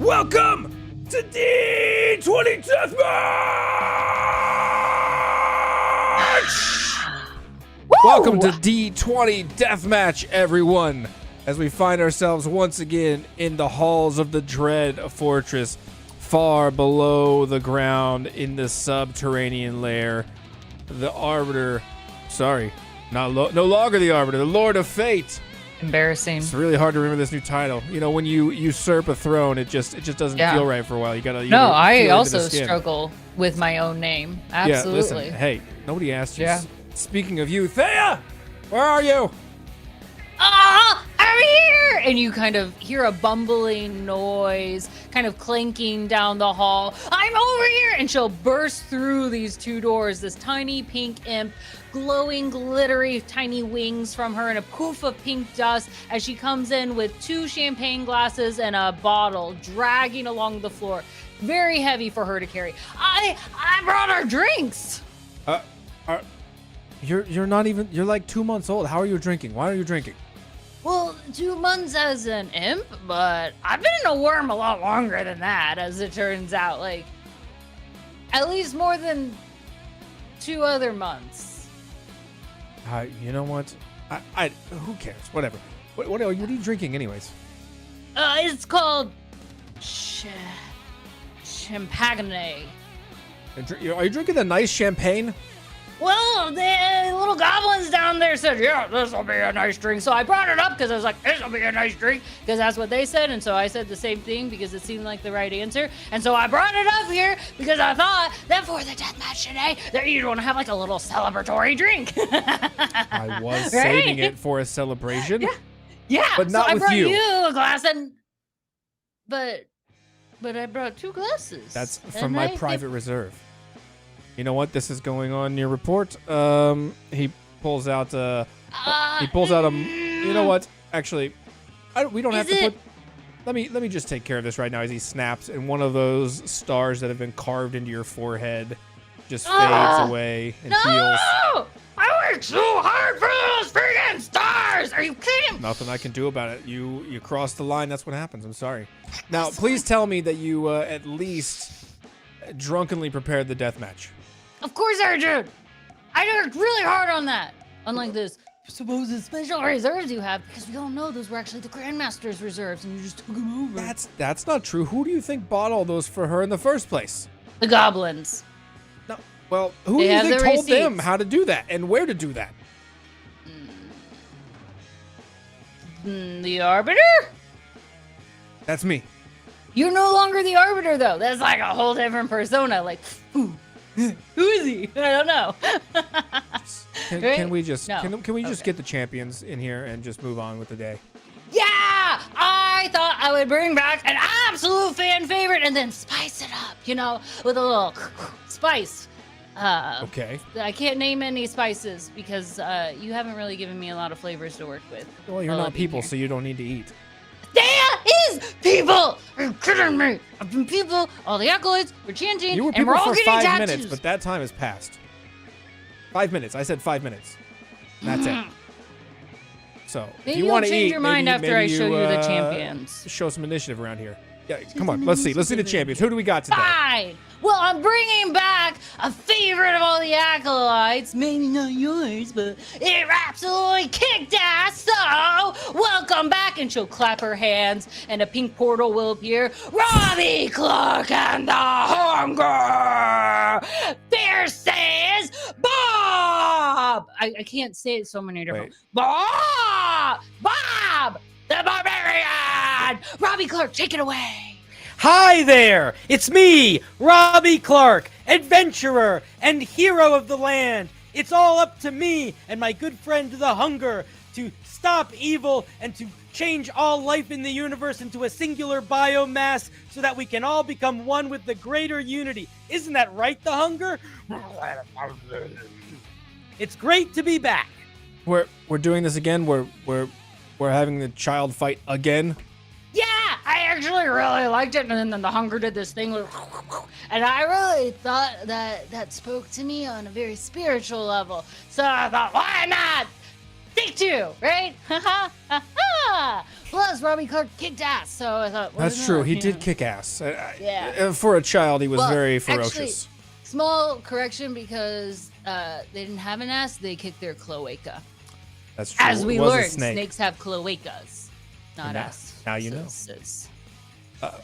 Welcome to D20 Deathmatch! Welcome to D20 Deathmatch, everyone, as we find ourselves once again in the halls of the Dread Fortress, far below the ground in the subterranean lair. The Arbiter, no longer the Arbiter, the Lord of Fate. Embarrassing. It's really hard to remember this new title. You know, when you usurp a throne, it just doesn't feel right for a while. You gotta. No, I also struggle with my own name. Absolutely. Yeah, listen, hey, nobody asked you. Yeah. Speaking of you, Thea, where are you? I'm here! And you kind of hear a bumbling noise, kind of clanking down the hall. I'm over here! And she'll burst through these two doors, this tiny pink imp, glowing, glittery, tiny wings from her, and a poof of pink dust as she comes in with 2 champagne glasses and a bottle, dragging along the floor. Very heavy for her to carry. I brought her drinks! You're not even, you're like 2 months old. How are you drinking? Why are you drinking? Well, 2 months as an imp, but I've been a worm a lot longer than that, as it turns out. Like, at least more than 2 other months. You know what? Who cares? Whatever. What are you drinking, anyways? It's called champagne. Are you drinking the nice champagne? Well, the little goblins down there said, yeah, this will be a nice drink. So I brought it up because I was like, this will be a nice drink, because that's what they said. And so I said the same thing because it seemed like the right answer. And so I brought it up here because I thought that for the deathmatch today, that you'd want to have like a little celebratory drink. I was saving it for a celebration. Yeah. But not so with I brought you. you a glass, and but I brought 2 glasses. That's from my private reserve. You know what? This is going on in your report. He pulls out a. You know what? Actually, we don't have to put. Let me just take care of this right now as he snaps, and one of those stars that have been carved into your forehead just fades away and heals. I worked so hard for those freaking stars! Are you kidding? Nothing I can do about it. You crossed the line. That's what happens. I'm sorry. Now, please tell me that you at least drunkenly prepared the death match. Of course I did. I worked really hard on that. Unlike this supposed special reserves you have, because we all know those were actually the Grandmaster's reserves, and you just took them over. That's not true. Who do you think bought all those for her in the first place? The goblins. No. Well, who do you think told them how to do that and where to do that? The Arbiter? That's me. You're no longer the Arbiter, though. That's like a whole different persona. Like, who is he? I don't know. Can we just get the champions in here and just move on with the day? Yeah, I thought I would bring back an absolute fan favorite and then spice it up, with a little spice. Okay. I can't name any spices because you haven't really given me a lot of flavors to work with. Well, you're not people, so you don't need to eat. There is people! Are you kidding me? I've been people, all the acolytes, we're chanting, you were and we're all for getting 5 tattoos. minutes, but that time has passed. 5 minutes. I said 5 minutes. That's it. So, maybe if you want to eat, change your mind after I show you the champions. Show some initiative around here. Yeah, come on. Let's see the champions. Who do we got today? Fine. Well, I'm bringing back a favorite of all the acolytes. Maybe not yours, but it absolutely kicked ass. So, welcome back. And she'll clap her hands, and a pink portal will appear. Robbie Clark and the Hunger. Fierce says Bob. I can't say it so many different. Bob the Barbarian. Robbie Clark, take it away. Hi there! It's me, Robbie Clark, adventurer and hero of the land. It's all up to me and my good friend the Hunger to stop evil and to change all life in the universe into a singular biomass so that we can all become one with the greater unity. Isn't that right, the Hunger? It's great to be back. We're doing this again. We're having the child fight again. Yeah, I actually really liked it, and then the Hunger did this thing, and I really thought that spoke to me on a very spiritual level. So I thought, why not? Take 2, right? Plus, Robbie Clark kicked ass, so I thought, That's true. He did kick ass. Yeah. For a child, he was very ferocious. Actually, small correction, because they didn't have an ass, they kicked their cloaca. That's true. As we It was a learned, snake. snakes have cloacas, not asses. Now you know. Sis.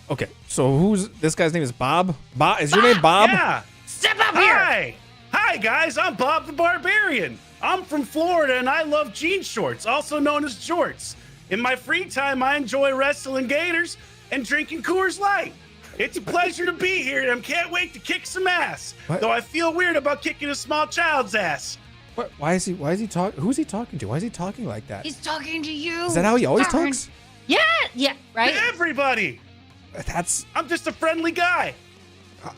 Okay, so who's this guy's name? Is Bob? Bob? Is your name Bob? Yeah. Step up here! Hi, guys. I'm Bob the Barbarian. I'm from Florida, and I love jean shorts, also known as jorts. In my free time, I enjoy wrestling gators and drinking Coors Light. It's a pleasure to be here, and I can't wait to kick some ass. What? Though I feel weird about kicking a small child's ass. What? Why is he talking? Who's he talking to? Why is he talking like that? He's talking to you. Is that how he always Darn. talks? Yeah, right? Everybody. That's. I'm just a friendly guy.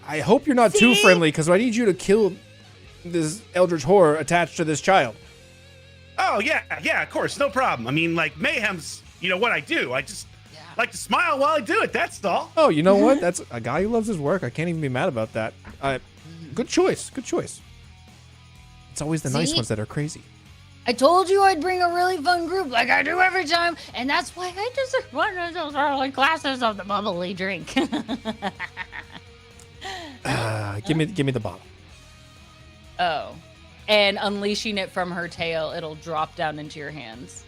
I hope you're not too friendly, because I need you to kill this eldritch horror attached to this child. Oh, yeah, of course. No problem. I mean, like, mayhem's, what I do. I just like to smile while I do it. That's all. Oh, you know what? That's a guy who loves his work. I can't even be mad about that. Good choice. Good choice. It's always the nice ones that are crazy. I told you I'd bring a really fun group like I do every time, and that's why I deserve one of those early glasses of the bubbly drink. Give me the bottle. Oh. And unleashing it from her tail, it'll drop down into your hands.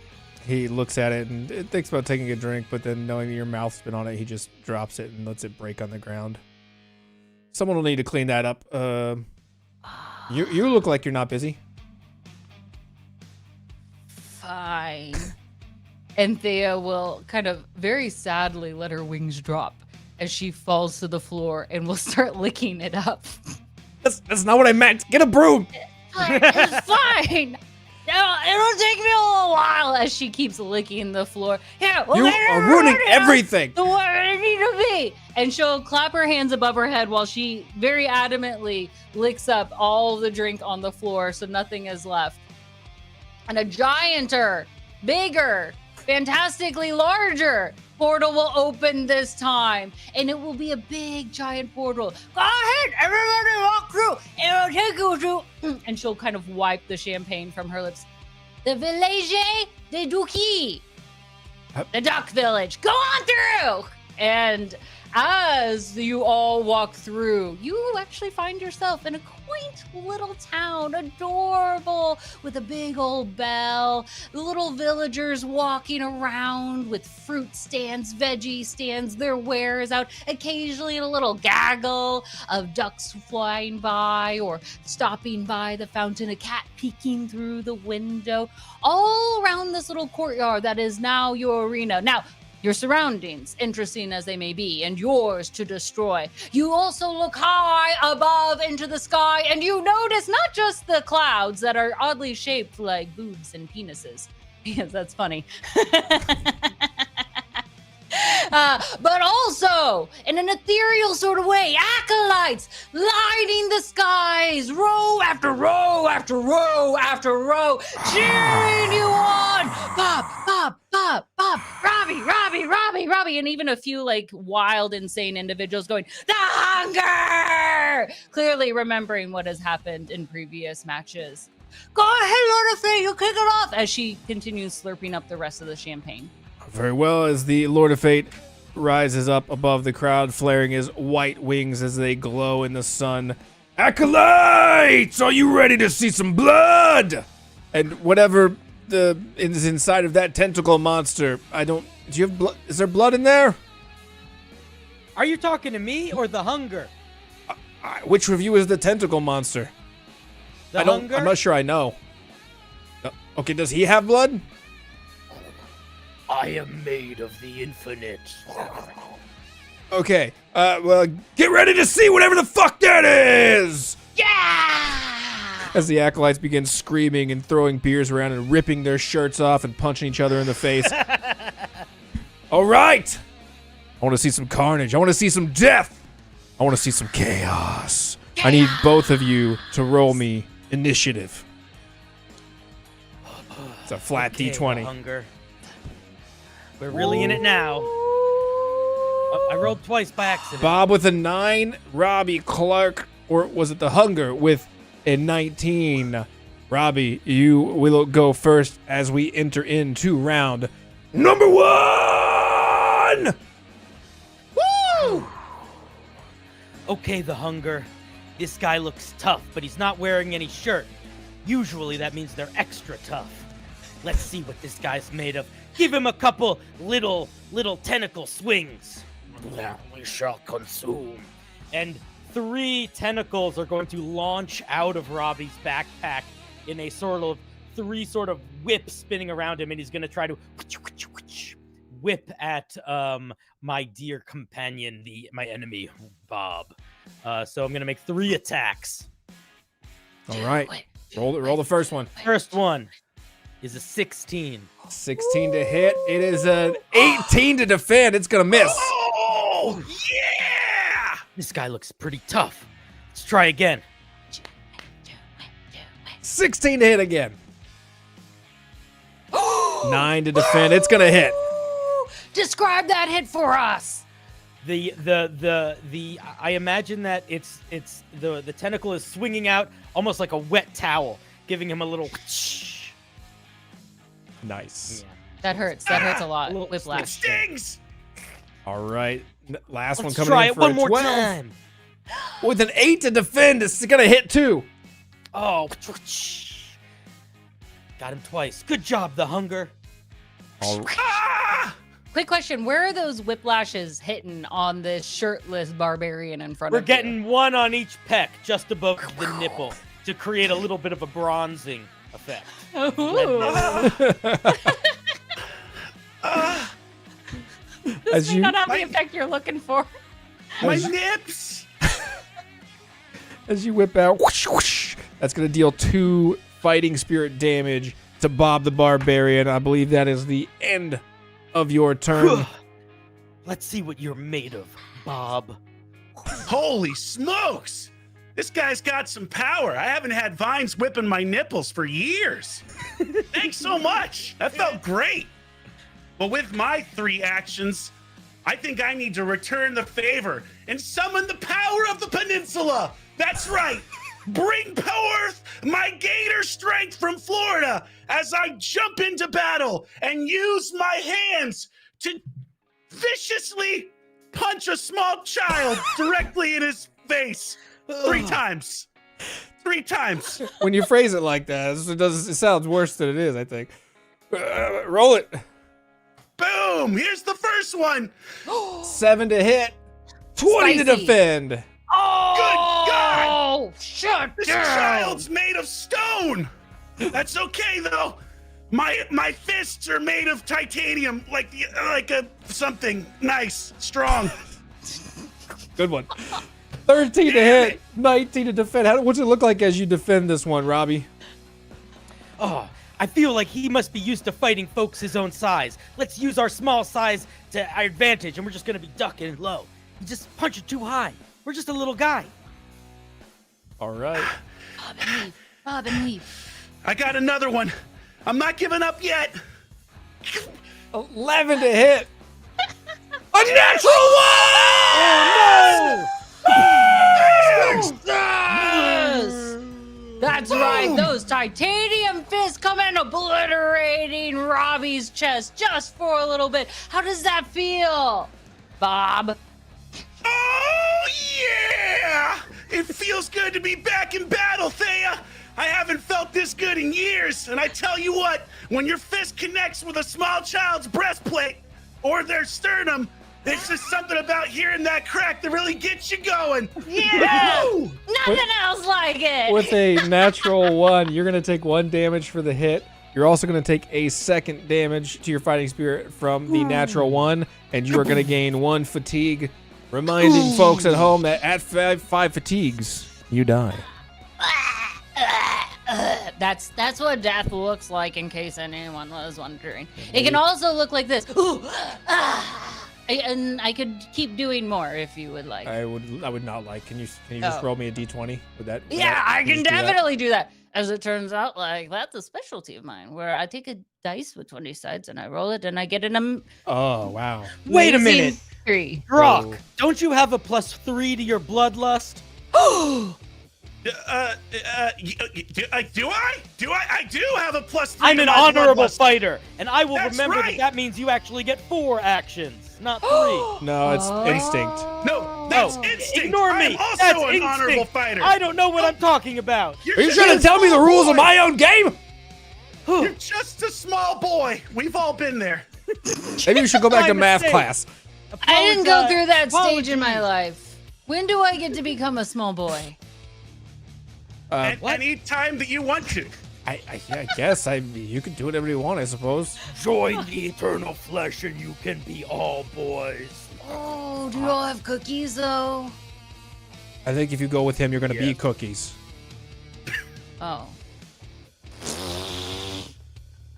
He looks at it and thinks about taking a drink, but then knowing that your mouth's been on it, he just drops it and lets it break on the ground. Someone will need to clean that up. You look like you're not busy. Fine. And Thea will kind of very sadly let her wings drop as she falls to the floor and will start licking it up. That's not what I meant. Get a broom. It's fine. It'll take me a little while as she keeps licking the floor. Yeah, You are ruining everything. The where I need to be. And she'll clap her hands above her head while she very adamantly licks up all the drink on the floor so nothing is left. And a gianter, bigger, fantastically larger portal will open this time. And it will be a big, giant portal. Go ahead, everybody walk through. It'll take you to... And she'll kind of wipe the champagne from her lips. The Village de Duki. The Duck Village. Go on through! And as you all walk through, you actually find yourself in a quaint little town, adorable, with a big old bell. The little villagers walking around with fruit stands, veggie stands, their wares out. Occasionally a little gaggle of ducks flying by or stopping by the fountain, a cat peeking through the window. All around this little courtyard that is now your arena. Now, your surroundings, interesting as they may be, and yours to destroy. You also look high above into the sky, and you notice not just the clouds that are oddly shaped like boobs and penises. Yes, that's funny. But also, in an ethereal sort of way, acolytes lighting the skies, row after row after row after row, cheering you on. Bob, Bob, Bob, Bob, Robbie, Robbie, Robbie, Robbie, and even a few like wild, insane individuals going, the hunger! Clearly remembering what has happened in previous matches. Go ahead, Lord of Fate, you kick it off, as she continues slurping up the rest of the champagne. Very well, as the Lord of Fate rises up above the crowd, flaring his white wings as they glow in the sun. Acolytes, are you ready to see some blood? And whatever is inside of that tentacle monster, do you have blood? Is there blood in there? Are you talking to me or the hunger? Which of you is the tentacle monster? The hunger? I'm not sure I know. Okay, does he have blood? I am made of the infinite. Okay, well, get ready to see whatever the fuck that is! Yeah! As the acolytes begin screaming and throwing beers around and ripping their shirts off and punching each other in the face. All right! I want to see some carnage. I want to see some death. I want to see some chaos. I need both of you to roll me initiative. It's a flat Okay, D20. the hunger. We're really in it now. Oh, I rolled twice by accident. Bob with a 9, Robbie Clark, or was it the Hunger, with a 19. Robbie, you will go first as we enter into round number 1. run! Woo! Okay, the hunger. This guy looks tough, but he's not wearing any shirt. Usually that means they're extra tough. Let's see what this guy's made of. Give him a couple little tentacle swings. We shall consume. And 3 tentacles are going to launch out of Robbie's backpack in a sort of 3 sort of whips spinning around him, and he's going to try to whip at my dear companion, my enemy, Bob. So I'm going to make 3 attacks. All right. Roll the first one. First one is a 16. 16 to hit. It is an 18 to defend. It's going to miss. Oh, yeah! This guy looks pretty tough. Let's try again. 16 to hit again. 9 to defend. It's going to hit. Describe that hit for us. I imagine that it's the tentacle is swinging out almost like a wet towel, giving him a little Nice. That hurts. That hurts a lot. Little It Whiplash. stings! All right. Last one Let's coming try in it for one a more 12. time. With an 8 to defend, it's going to hit too. Oh, got him twice. Good job, the hunger. All right. Ah! Quick question: where are those whiplashes hitting on this shirtless barbarian in front We're of getting 1 on each peck, just above the nipple, to create a little bit of a bronzing effect. you? Ooh. As you Not have the effect you're looking for. My nips! as you whip out, whoosh, whoosh, that's going to deal 2 fighting spirit damage to Bob the Barbarian. I believe that is the end of your turn. Let's see what you're made of, Bob. Holy smokes! This guy's got some power. I haven't had vines whipping my nipples for years. Thanks so much. That felt great. But with my 3 actions, I think I need to return the favor and summon the power of the peninsula. That's right. Bring forth my gator strength from Florida as I jump into battle and use my hands to viciously punch a small child directly in his face 3 times. 3 times. When you phrase it like that, it sounds worse than it is, I think. Roll it. Boom! Here's the first one. 7 to hit. 20 to Spicy. defend. Oh, God! Shut This down. child's made of stone. That's okay though. My fists are made of titanium, like a something nice, strong. Good one. 13 to Damn hit. it. 19 to defend. What's it look like as you defend this one, Robbie? Oh, I feel like he must be used to fighting folks his own size. Let's use our small size to our advantage, and we're just gonna be ducking low. You just punch it too high. We're just a little guy. All right. Bob and weave. I got another one. I'm not giving up yet. 11 to hit. A natural one! Yes! That's right. Those titanium fists come in obliterating Robbie's chest just for a little bit. How does that feel, Bob? Oh yeah! It feels good to be back in battle, Thea. I haven't felt this good in years, and I tell you what, when your fist connects with a small child's breastplate or their sternum, there's just something about hearing that crack that really gets you going. Yeah! Woo! Nothing else like it. With a natural 1, you're going to take 1 damage for the hit. You're also going to take a 2nd damage to your fighting spirit from the natural 1, and you are going to gain 1 fatigue, reminding folks at home that at 5 fatigues, you die. That's what death looks like, in case anyone was wondering. It can also look like this. Ooh, and I could keep doing more if you would like. I would not like. Can you just Oh. roll me a d20? Yeah, I can just do that? definitely do that. As it turns out, like that's a specialty of mine, where I take a dice with 20 sides and I roll it and I get an Oh, wow. Wait a amazing minute. 3. Brock, Oh. don't you have a +3 to your bloodlust? Do I? I do have a +3. I'm an honorable fighter, and I will That's remember right. that means you actually get 4 actions, not 3. No, it's instinct. No, that's instinct. Ignore me. I'm also That's an instinct. honorable fighter. I don't know what I'm talking about. Are you trying to tell me the rules of my own game? You're just a small boy. We've all been there. Maybe we should go back to My math mistake. class. I didn't go through that stage Apologies. in my life. When do I get to become a small boy? Any time that you want to. I guess you can do whatever you want, I suppose. Join the eternal flesh and you can be all boys. Oh, do you all have cookies though? I think if you go with him, you're going to be cookies. Oh.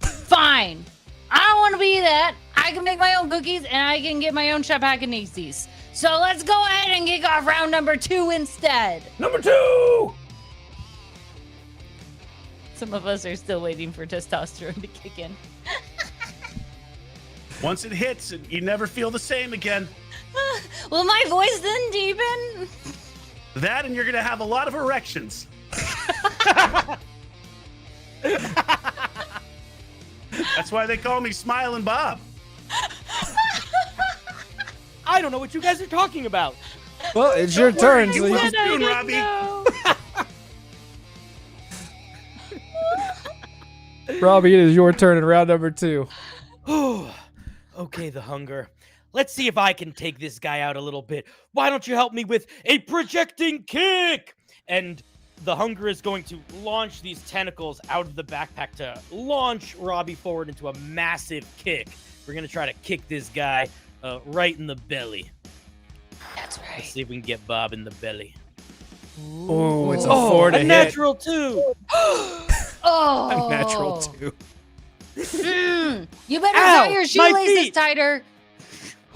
Fine. I don't want to be that. I can make my own cookies and I can get my own Chapakanesis. So let's go ahead and kick off round number 2 instead. Number 2! Some of us are still waiting for testosterone to kick in. Once it hits, you never feel the same again. Will my voice then deepen? That and you're going to have a lot of erections. That's why they call me Smiling Bob. I don't know what you guys are talking about. Well, it's your turn. So you Well can... done, Robbie. Robbie, it is your turn in round number 2. Okay, the hunger. Let's see if I can take this guy out a little bit. Why don't you help me with a projecting kick? And the hunger is going to launch these tentacles out of the backpack to launch Robbie forward into a massive kick. We're going to try to kick this guy right in the belly. That's right. Let's see if we can get Bob in the belly. Oh, it's a 4 to a hit. natural 2. Oh. A natural 2. You better Ow, tie your my shoelaces feet. tighter.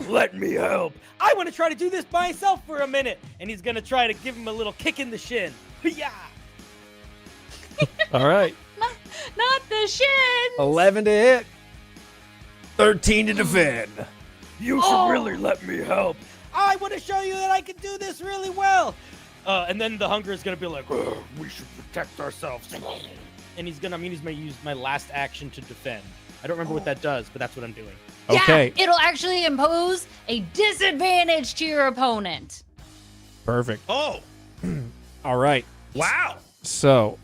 Let me help. I want to try to do this by myself for a minute. And he's going to try to give him a little kick in the shin. Yeah. All right. Not the shin. 11 to hit. 13 to defend. You should really let me help. I want to show you that I can do this really well. And then the hunger is going to be like, Ugh, we should protect ourselves. and he's going to use my last action to defend. I don't remember what that does, but that's what I'm doing. Okay. Yeah, it'll actually impose a disadvantage to your opponent. Perfect. Oh, All right. wow. So,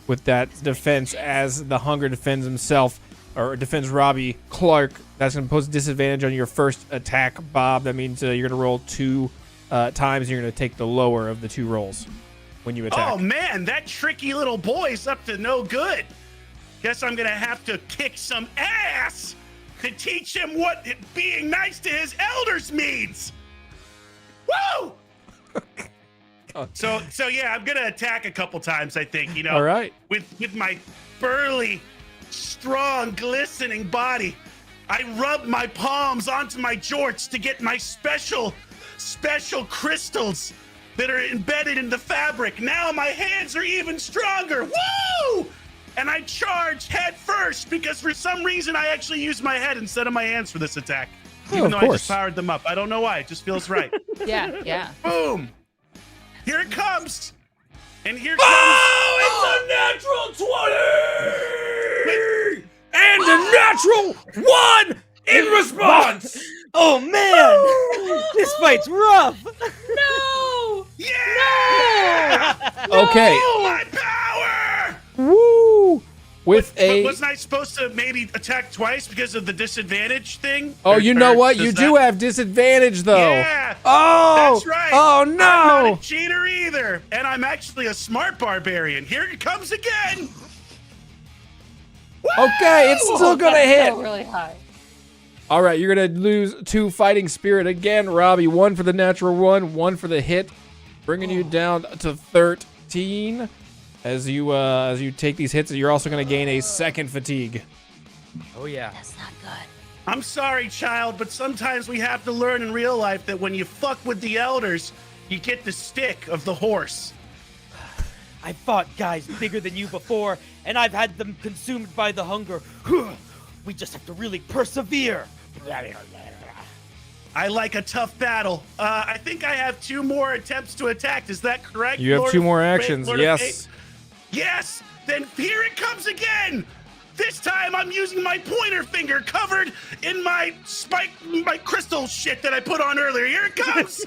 with that defense, as the hunger defends himself, or defends Robbie Clark, that's going to pose a disadvantage on your first attack, Bob. That means you're going to roll 2 times. You're going to take the lower of the 2 rolls when you attack. Oh, man, that tricky little boy's up to no good. Guess I'm going to have to kick some ass to teach him what being nice to his elders means. Woo! So yeah, I'm going to attack a couple times, I think, you know. All right. With my burly, strong, glistening body. I rub my palms onto my jorts to get my special crystals that are embedded in the fabric. Now my hands are even stronger. Woo! And I charge head first because for some reason I actually use my head instead of my hands for this attack. Even of though I course. just powered them up. I don't know why. It just feels right. Yeah. Boom! Here it comes! And here comes... Oh, it's a natural 20! And a natural 1 in response. Oh, man! This fight's rough! No! Yeah! Okay. My power! Woo! With But a... wasn't I supposed to maybe attack twice because of the disadvantage thing? Oh, Or- you know or what? does You that- do have disadvantage, though. Yeah! Oh! That's right. Oh, I'm not no! a cheater either. And I'm actually a smart barbarian. Here it comes again! Okay, it's still going to hit. Still really high. All right, you're going to lose 2 fighting spirit again, Robbie. 1 for the natural 1, 1 for the hit, bringing you down to 13. As you take these hits, you're also going to gain a second fatigue. Oh, yeah. That's not good. I'm sorry, child, but sometimes we have to learn in real life that when you fuck with the elders, you get the stick of the horse. I've fought guys bigger than you before, and I've had them consumed by the hunger. We just have to really persevere. I like a tough battle. I think I have 2 more attempts to attack. Is that correct? You have Lord 2 more of- actions. Lord of Yes. Fate? Yes. Then here it comes again. This time I'm using my pointer finger covered in my crystal shit that I put on earlier. Here it comes.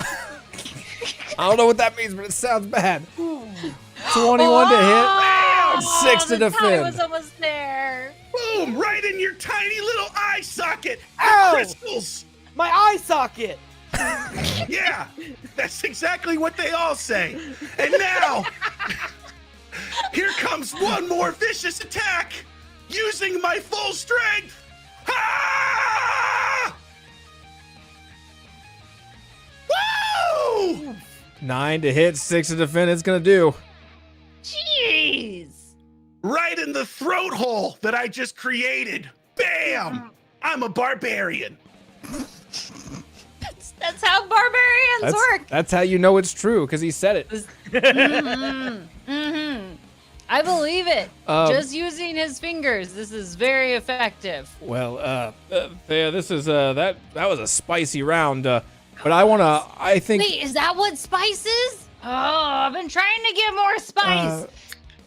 I don't know what that means, but it sounds bad. 21 to hit, 6 to the tie was defend. almost there. Boom! Right in your tiny little eye socket. The Ow! crystals. My eye socket. Yeah, that's exactly what they all say. And now, here comes one more vicious attack using my full strength. Ah! Woo! 9 to hit, 6 to defend. It's gonna do. Jeez. Right in the throat hole that I just created. Bam! I'm a barbarian. That's how barbarians work. That's how you know it's true, because he said it. I believe it. Um, Just using his fingers. This is very effective. Well, Thea, this is that was a spicy round. But I think. Wait, is that what spice is? Oh, I've been trying to get more spice.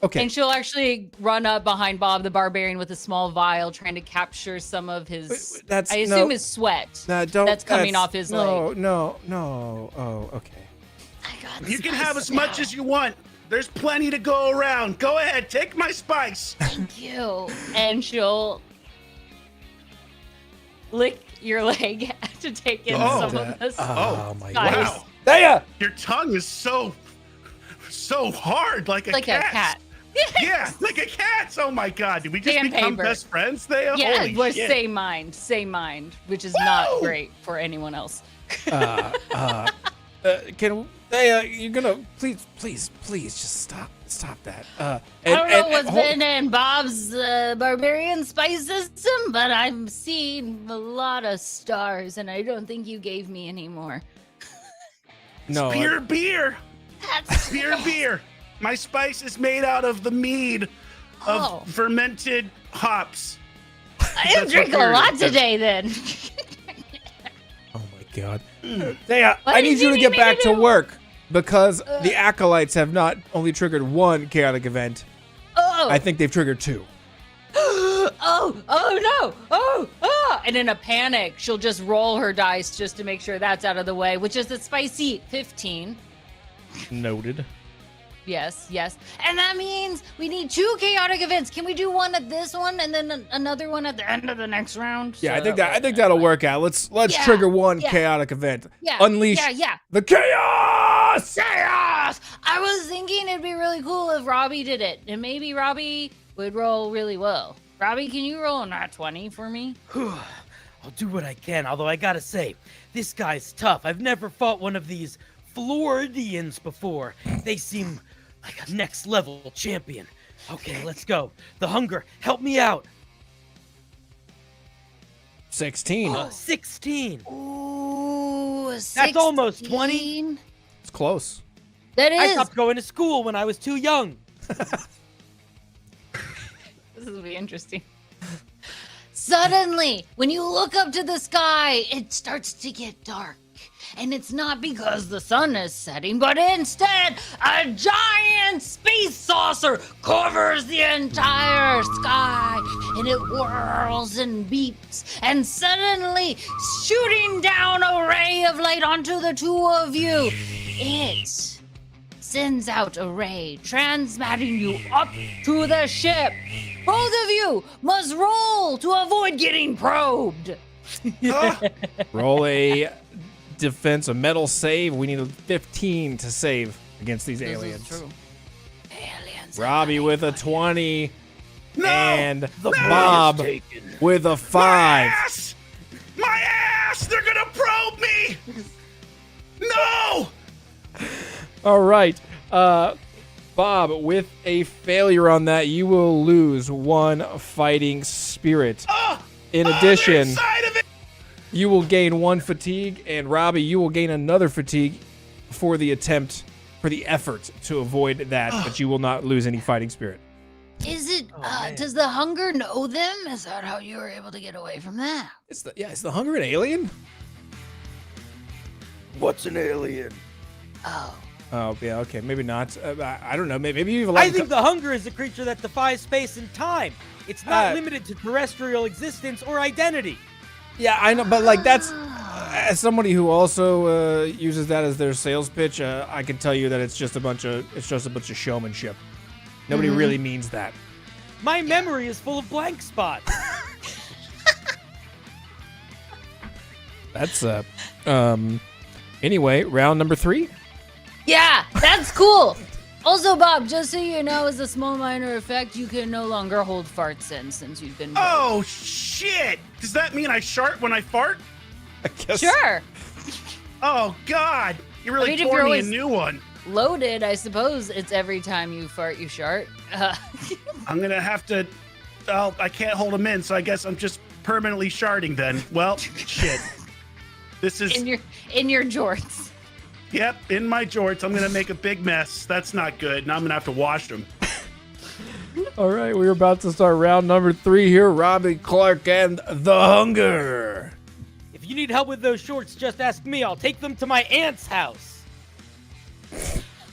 Okay. And she'll actually run up behind Bob the Barbarian with a small vial, trying to capture some of his. That's I assume his sweat. That's coming off his leg. No. Oh, okay. I got You can spice have as now. much as you want. There's plenty to go around. Go ahead, take my spice. Thank you. And she'll lick your leg to take in Oh, some of this. Oh my spice. God. Wow. Thea! Your tongue is so hard, like a Like cat. a cat. Yeah, like a cat. Oh my God, did we just become Sandpaper. best friends, Thea? Yeah, Holy we're shit. same mind, which is not Woo! great for anyone else. Can Thea? You're gonna please just stop that. I don't know what's been in Bob's barbarian spice system, but I'm seeing a lot of stars, and I don't think you gave me any more. No. Pure beer. That's Pure beer. My spice is made out of the mead of Oh. fermented hops. I That's drink what a beer lot is. today, then. Oh my God. Thea, What I did need you you to need get me back to to do? work because the acolytes have not only triggered 1 chaotic event. Oh, I think they've triggered 2. oh no, oh. And in a panic, she'll just roll her dice just to make sure that's out of the way, which is a spicy 15. Noted. Yes. And that means we need 2 chaotic events. Can we do one at this one and then another one at the end of the next round? Yeah, So I think that'll work out. Let's Yeah, trigger 1 yeah. chaotic event. Yeah. Unleash Yeah. the chaos. Chaos! I was thinking it'd be really cool if Robbie did it, and maybe Robbie would roll really well. Robbie, can you roll a nat 20 for me? I'll do what I can, although I gotta say, this guy's tough. I've never fought one of these Floridians before. They seem like a next level champion. Okay, let's go. The hunger, help me out. 16. 16. Ooh, That's almost 20. 16? It's close. That I is. stopped going to school when I was too young. This will be interesting. Suddenly, when you look up to the sky, it starts to get dark. And it's not because the sun is setting, but instead, a giant space saucer covers the entire sky. And it whirls and beeps. And suddenly, shooting down a ray of light onto the 2 of you, it sends out a ray, transmitting you up to the ship. Both of you must roll to avoid getting probed. Roll a defense, a metal save. We need a 15 to save against these aliens. Aliens. Robbie with a 20 No! and The Bob body is taken. with a My 5. ass! My ass! They're gonna probe me! No! All right. Bob, with a failure on that, you will lose 1 fighting spirit. In addition, Side of it! you will gain 1 fatigue, and Robbie, you will gain another fatigue for the effort to avoid that, but you will not lose any fighting spirit. Is it, does the hunger know them? Is that how you were able to get away from that? Is the hunger an alien? What's an alien? Oh. Oh, yeah, okay, maybe not. I don't know. Maybe you've I think the hunger is a creature that defies space and time. It's not Uh, limited to terrestrial existence or identity. Yeah, I know, but like that's as somebody who also uses that as their sales pitch, I can tell you that it's just a bunch of showmanship. Nobody really means that. My memory is full of blank spots. That's anyway, round number 3. Yeah, that's cool. Also, Bob, just so you know, as a small minor effect, you can no longer hold farts in since you've been. Oh, shit! Does that mean I shart when I fart? I guess. Sure. Oh, God! You really I mean, if tore you're me a always- new one. Loaded, I suppose it's every time you fart, you shart. I'm gonna have to. Oh, I can't hold them in, so I guess I'm just permanently sharting then. Well, shit. This is. in your jorts. Yep, in my jorts. I'm gonna make a big mess. That's not good. Now I'm gonna have to wash them. All right, we're about to start round number 3 here. Robbie Clark and the Hunger. If you need help with those shorts, just ask me. I'll take them to my aunt's house.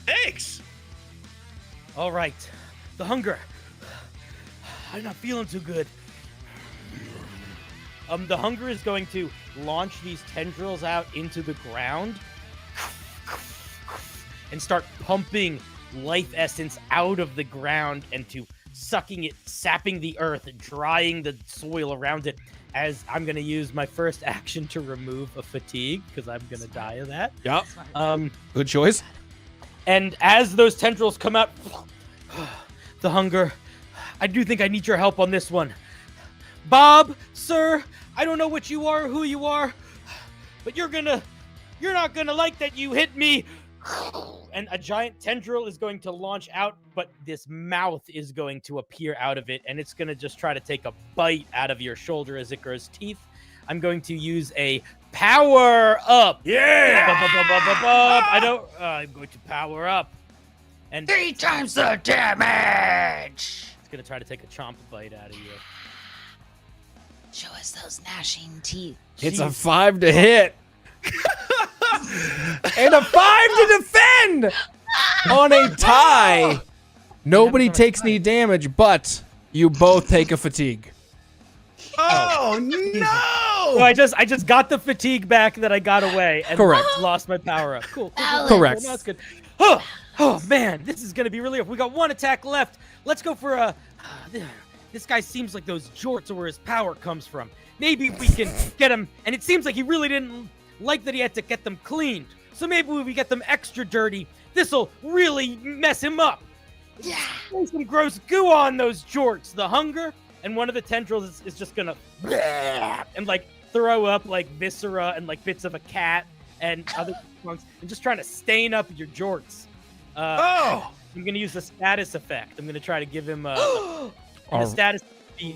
Thanks. All right. The hunger. I'm not feeling too good. The hunger is going to launch these tendrils out into the ground and start pumping life essence out of the ground and to sucking it, sapping the earth, drying the soil around it, as I'm going to use my first action to remove a fatigue, because I'm going to die of that. Yep. Um, Good choice. And as those tendrils come out, the hunger, I do think I need your help on this one. Bob, sir, I don't know what you are or who you are, but you're not gonna like that you hit me. And a giant tendril is going to launch out, but this mouth is going to appear out of it, and it's gonna just try to take a bite out of your shoulder as it grows teeth. I'm going to use a power up. Yeah! I'm going to power up. And 3 times the damage. it's going to try to take a chomp bite out of you. Show us those gnashing teeth. It's a 5 to hit. And a 5 to defend on a tie. Nobody takes any damage, but you both take a fatigue. Oh no! So I just got the fatigue back that I got away and Correct. lost my power up. Cool. Correct. Cool, that's good. Oh man, this is gonna be really rough. We got 1 attack left. Let's go for a. This guy seems like those jorts are where his power comes from. Maybe we can get him. And it seems like he really didn't like that he had to get them cleaned. So maybe if we get them extra dirty, this'll really mess him up. Yeah. There's some gross goo on those jorts. The hunger, and one of the tendrils is just gonna and like throw up like viscera and like bits of a cat and other chunks and just trying to stain up your jorts. Oh! I'm gonna use the status effect. I'm gonna try to give him a status be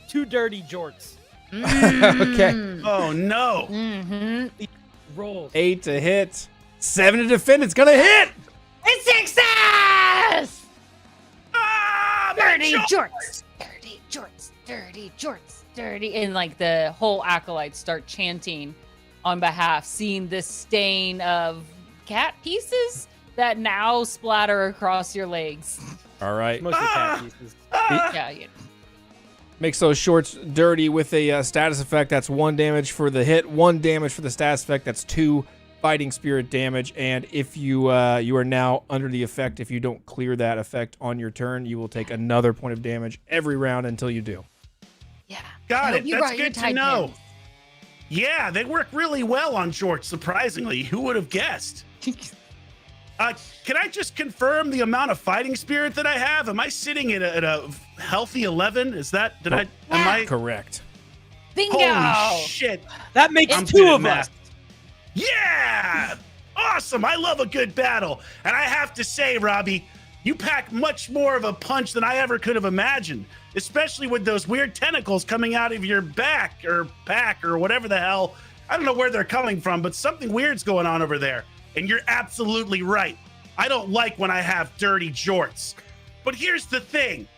2 dirty jorts. Okay. Oh no! Mm-hmm. Rolls. 8 to hit. 7 to defend. It's gonna hit. It's success! Ah, my Dirty jaw- jorts. Dirty jorts. Dirty jorts. Dirty. And like the whole acolytes start chanting on behalf, seeing this stain of cat pieces that now splatter across your legs. All right. Mostly cat pieces. Yeah, yeah. Makes those shorts dirty with a status effect. That's 1 damage for the hit, 1 damage for the status effect. That's 2 fighting spirit damage. And if you are now under the effect, if you don't clear that effect on your turn, you will take another point of damage every round until you do. Yeah. Got I it. hope you That's brought your good to Tide know. pins. Yeah, they work really well on jorts, surprisingly. Who would have guessed? Can I just confirm the amount of fighting spirit that I have? Am I sitting at a healthy 11? Is that, am I? Correct. Bingo! Holy shit. That makes I'm 2 good at of math. us. Yeah! Awesome. I love a good battle. And I have to say, Robbie, you pack much more of a punch than I ever could have imagined, especially with those weird tentacles coming out of your back or pack or whatever the hell. I don't know where they're coming from, but something weird's going on over there. And you're absolutely right. I don't like when I have dirty jorts. But here's the thing.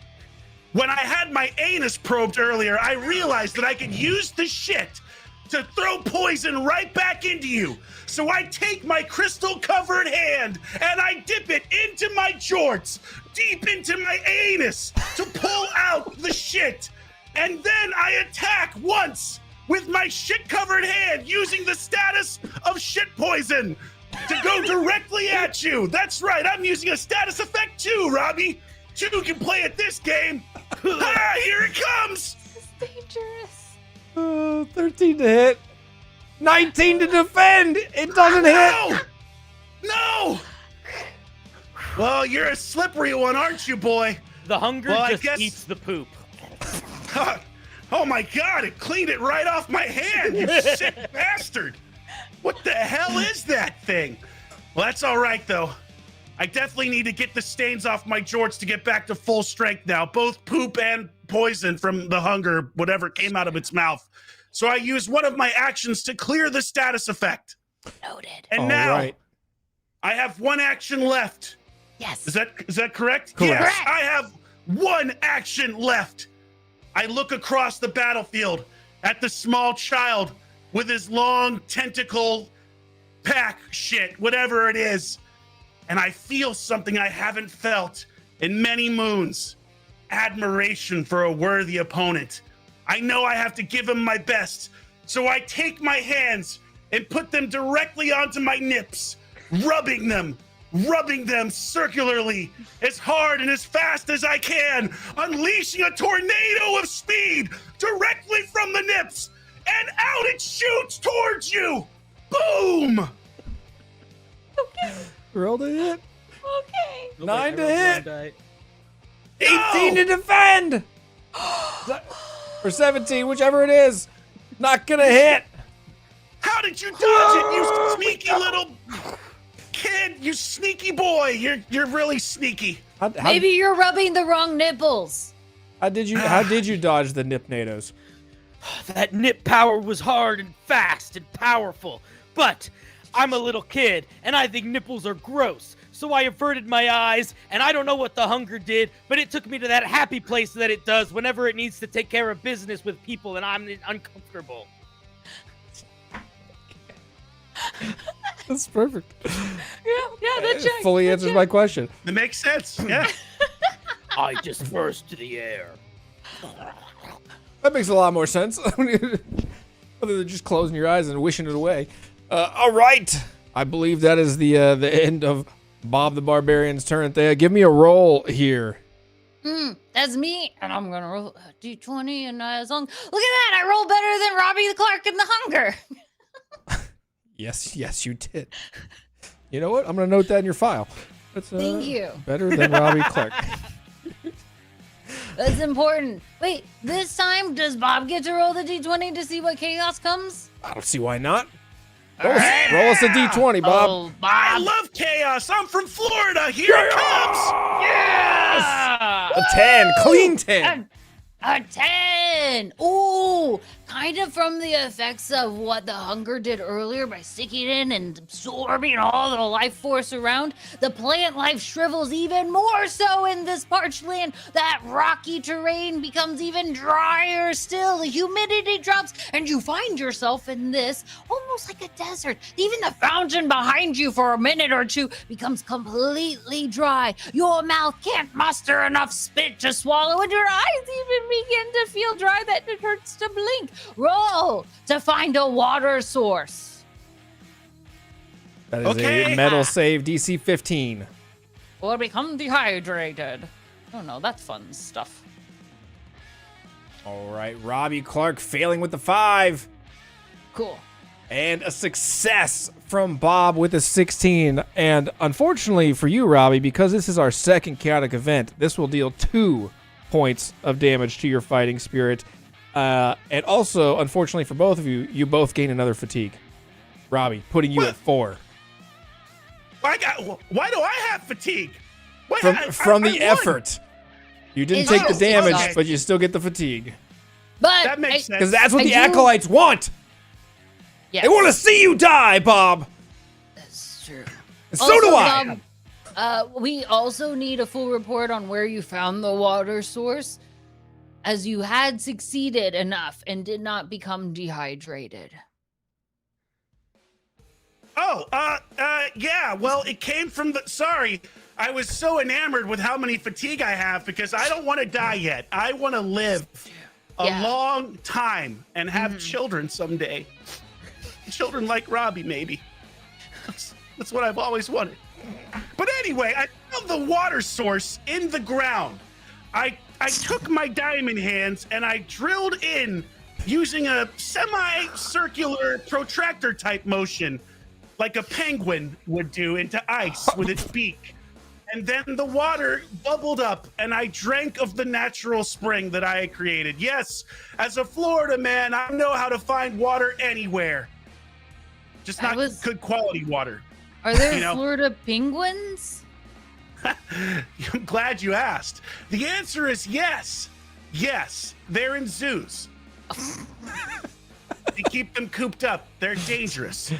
When I had my anus probed earlier, I realized that I could use the shit to throw poison right back into you. So I take my crystal-covered hand and I dip it into my jorts, deep into my anus to pull out the shit. And then I attack once with my shit-covered hand using the status of shit poison to go directly at you. That's right, I'm using a status effect too, Robbie. Two can play at this game. Ah, here it comes. It's dangerous. 13 to hit. 19 to defend. It doesn't hit. No. Well, you're a slippery one, aren't you, boy? The hunger Well, I just guess- eats the poop. Oh my God, it cleaned it right off my hand, you sick bastard. What the hell is that thing? Well, that's all right, though. I definitely need to get the stains off my jorts to get back to full strength now, both poop and poison from the hunger, whatever came out of its mouth. So I used one of my actions to clear the status effect. Noted. And All now right. I have one action left. Yes. Is that correct? Correct. Yes, I have one action left. I look across the battlefield at the small child with his long tentacle pack shit, whatever it is, and I feel something I haven't felt in many moons. Admiration for a worthy opponent. I know I have to give him my best, so I take my hands and put them directly onto my nips, rubbing them circularly as hard and as fast as I can, unleashing a tornado of speed directly from the nips, and out it shoots towards you. Boom! Roll to hit. Okay. 9 to I rolled hit. one die. 18 to defend. Or 17, whichever it is. Not gonna hit. How did you dodge it, you sneaky little kid? You sneaky boy. You're really sneaky. How Maybe you're rubbing the wrong nipples. did you dodge the nipnados? That nip power was hard and fast and powerful, but I'm a little kid and I think nipples are gross. So I averted my eyes, and I don't know what the hunger did, but it took me to that happy place that it does whenever it needs to take care of business with people and I'm uncomfortable. That's perfect. Yeah, that checks. Fully that answers checks. my question. It makes sense. Yeah. I disperse to the air. That makes a lot more sense. Other than just closing your eyes and wishing it away. All right. I believe that is the end of Bob the Barbarian's turn. Thea, give me a roll here. That's me, and I'm gonna roll a D20, and as long look at that, I roll better than Robbie the Clark in the hunger. Yes, you did. You know what? I'm gonna note that in your file. That's, Thank you. Better than Robbie Clark. That's important. Wait, this time does Bob get to roll the D20 to see what chaos comes? I don't see why not. Roll us a D20, Bob. Oh, I Bob. love chaos. I'm from Florida. Here it comes. Yeah! A 10, clean 10. A 10! Ooh! Kind of from the effects of what the hunger did earlier by sticking in and absorbing all the life force around. The plant life shrivels even more so in this parched land. That rocky terrain becomes even drier still. The humidity drops, and you find yourself in this almost like a desert. Even the fountain behind you for a minute or two becomes completely dry. Your mouth can't muster enough spit to swallow, and your eyes even begin to feel dry that it hurts to blink. Roll to find a water source. That is Okay. a metal save, DC 15. Or become dehydrated. Oh no, that's fun stuff. All right, Robbie Clark failing with the 5. Cool. And a success from Bob with a 16. And unfortunately for you, Robbie, because this is our second chaotic event, this will deal 2 points of damage to your fighting spirit. And also, unfortunately for both of you, you both gain another fatigue. Robbie, putting you What? at 4. Why do I have fatigue? What? From I the won. effort. You didn't Is take it- the damage, okay. but you still get the fatigue. But That makes sense. Because that's what I the do- acolytes want. Yes, They want to see you die, Bob. that's true. And so do I. Bob, we also need a full report on where you found the water source. as you had succeeded enough and did not become dehydrated. Oh, yeah. Well, it came from the. Sorry, I was so enamored with how many fatigue I have because I don't want to die yet. I want to live a long time and have children someday. Children like Robbie, maybe. That's what I've always wanted. But anyway, I found the water source in the ground. I took my diamond hands and I drilled in using a semi-circular protractor type motion, like a penguin would do, into ice with its beak. And then the water bubbled up and I drank of the natural spring that I had created. Yes, as a Florida man, I know how to find water anywhere. Just not good quality water. Are there Florida penguins? I'm glad you asked. The answer is yes. Yes, they're in zoos. They keep them cooped up. They're dangerous.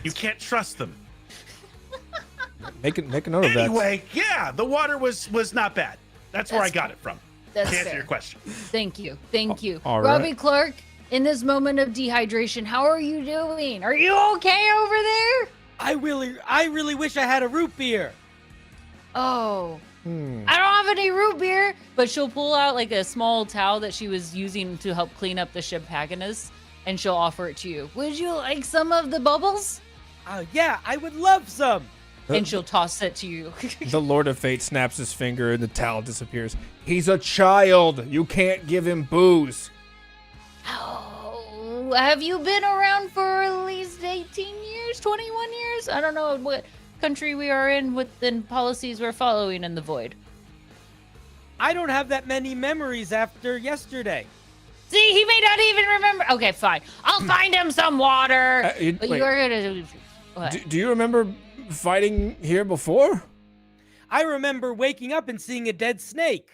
You can't trust them. Make a note of that. Anyway, yeah, the water was not bad. That's where I got it from. That's to answer fair. your question. Thank you. Thank you. All right. Robbie Clark, in this moment of dehydration, how are you doing? Are you okay over there? I really wish I had a root beer. Oh. I don't have any root beer, but she'll pull out like a small towel that she was using to help clean up the shiphagonus, and she'll offer it to you. Would you like some of the bubbles? Yeah, I would love some. And she'll toss it to you. The Lord of Fate snaps his finger and the towel disappears. He's a child. You can't give him booze. Oh, have you been around for at least 18 years, 21 years? I don't know what country we are in within policies we're following in the void. I don't have that many memories after yesterday. See, he may not even remember. Okay, fine. I'll find him some water. But wait. you are gonna. What? Do you remember fighting here before? I remember waking up and seeing a dead snake.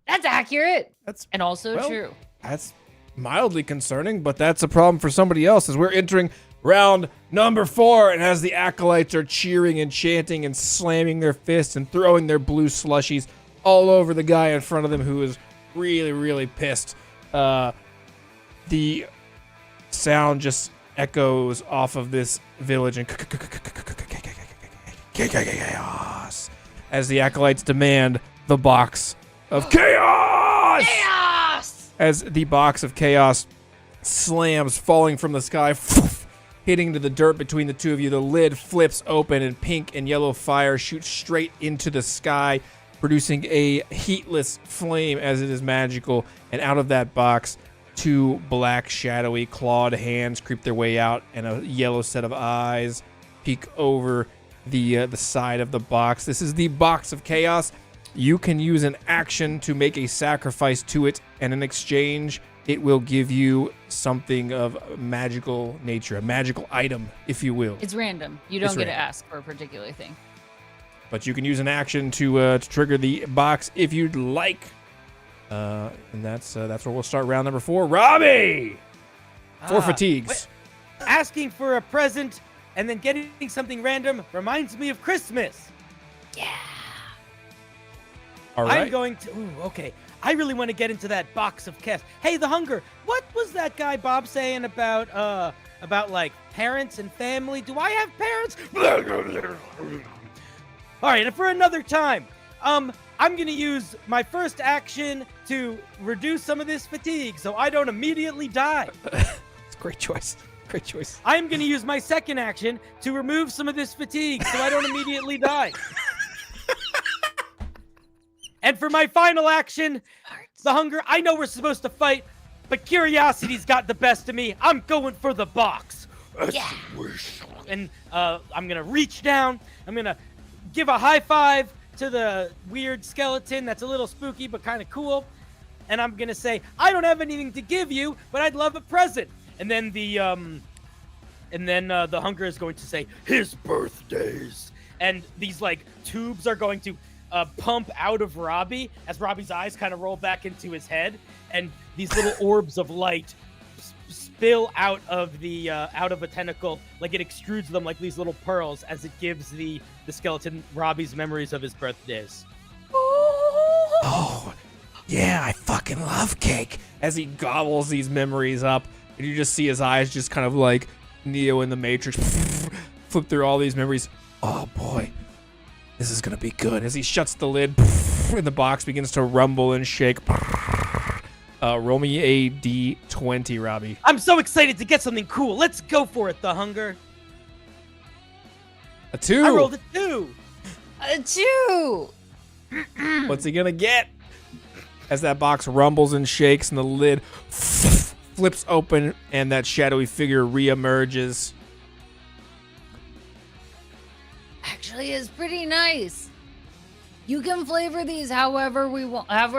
That's accurate. That's And also well, true. That's mildly concerning, but that's a problem for somebody else as we're entering round number 4, and as the acolytes are cheering and chanting and slamming their fists and throwing their blue slushies all over the guy in front of them who is really, really pissed. The sound just echoes off of this village and chaos as the acolytes demand the box of chaos. Chaos! As the box of chaos slams, falling from the sky, hitting into the dirt between the two of you. The lid flips open and pink and yellow fire shoots straight into the sky, producing a heatless flame as it is magical. And out of that box, 2 black, shadowy, clawed hands creep their way out, and a yellow set of eyes peek over the side of the box. This is the box of chaos. You can use an action to make a sacrifice to it, and in exchange, it will give you something of magical nature, a magical item, if you will. It's random. You don't get to ask for a particular thing. But you can use an action to trigger the box if you'd like. And that's where we'll start round number 4. Robbie! 4 fatigues. Asking for a present and then getting something random reminds me of Christmas. Yeah. All right. I'm going to... Ooh, okay. I really want to get into that box of chaos. Hey, the hunger. What was that guy Bob saying about like parents and family? Do I have parents? All right, and for another time, I'm going to use my first action to reduce some of this fatigue so I don't immediately die. It's a great choice. Great choice. I'm going to use my second action to remove some of this fatigue so I don't immediately die. And for my final action, the hunger, I know we're supposed to fight, but curiosity's got the best of me. I'm going for the box. Yeah. And I'm going to reach down. I'm going to give a high five to the weird skeleton that's a little spooky but kind of cool. And I'm going to say, I don't have anything to give you, but I'd love a present. And then the hunger is going to say, his birthdays. And these like tubes are going to pump out of Robbie as Robbie's eyes kind of roll back into his head, and these little orbs of light spill out of a tentacle, like it extrudes them like these little pearls as it gives the skeleton Robbie's memories of his birthdays. Oh, Yeah, I fucking love cake. As he gobbles these memories up, and you just see his eyes just kind of like Neo in the Matrix flip through all these memories. Oh boy, this is gonna be good. As he shuts the lid, and the box begins to rumble and shake. Roll me a D20, Robbie. I'm so excited to get something cool. Let's go for it, the hunger. A 2. I rolled a 2. A 2. What's he gonna get? As that box rumbles and shakes and the lid flips open and that shadowy figure reemerges. Actually, it's pretty nice. You can flavor these however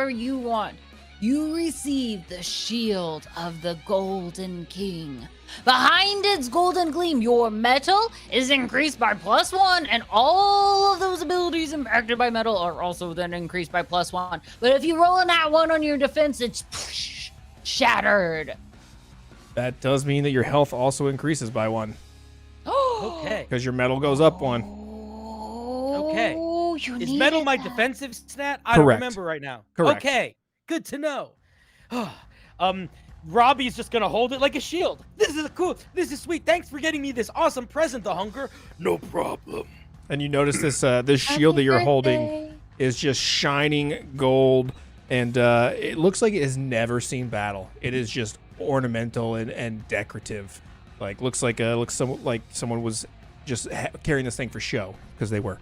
you want. You receive the shield of the Golden King. Behind its golden gleam, your metal is increased by +1, and all of those abilities impacted by metal are also then increased by +1. But if you roll a nat 1 on your defense, it's shattered. That does mean that your health also increases by 1. Okay. Because your metal goes up 1. Okay. You Is metal needed my that. defensive stat? I don't Correct. remember right now. Correct. Okay. Good to know. Robbie's just gonna hold it like a shield. This is cool. This is sweet. Thanks for getting me this awesome present, the hunger. No problem. And you notice this shield that you're Happy holding birthday. is just shining gold, and it looks like it has never seen battle. It is just ornamental and decorative. Looks like someone was just carrying this thing for show, because they were.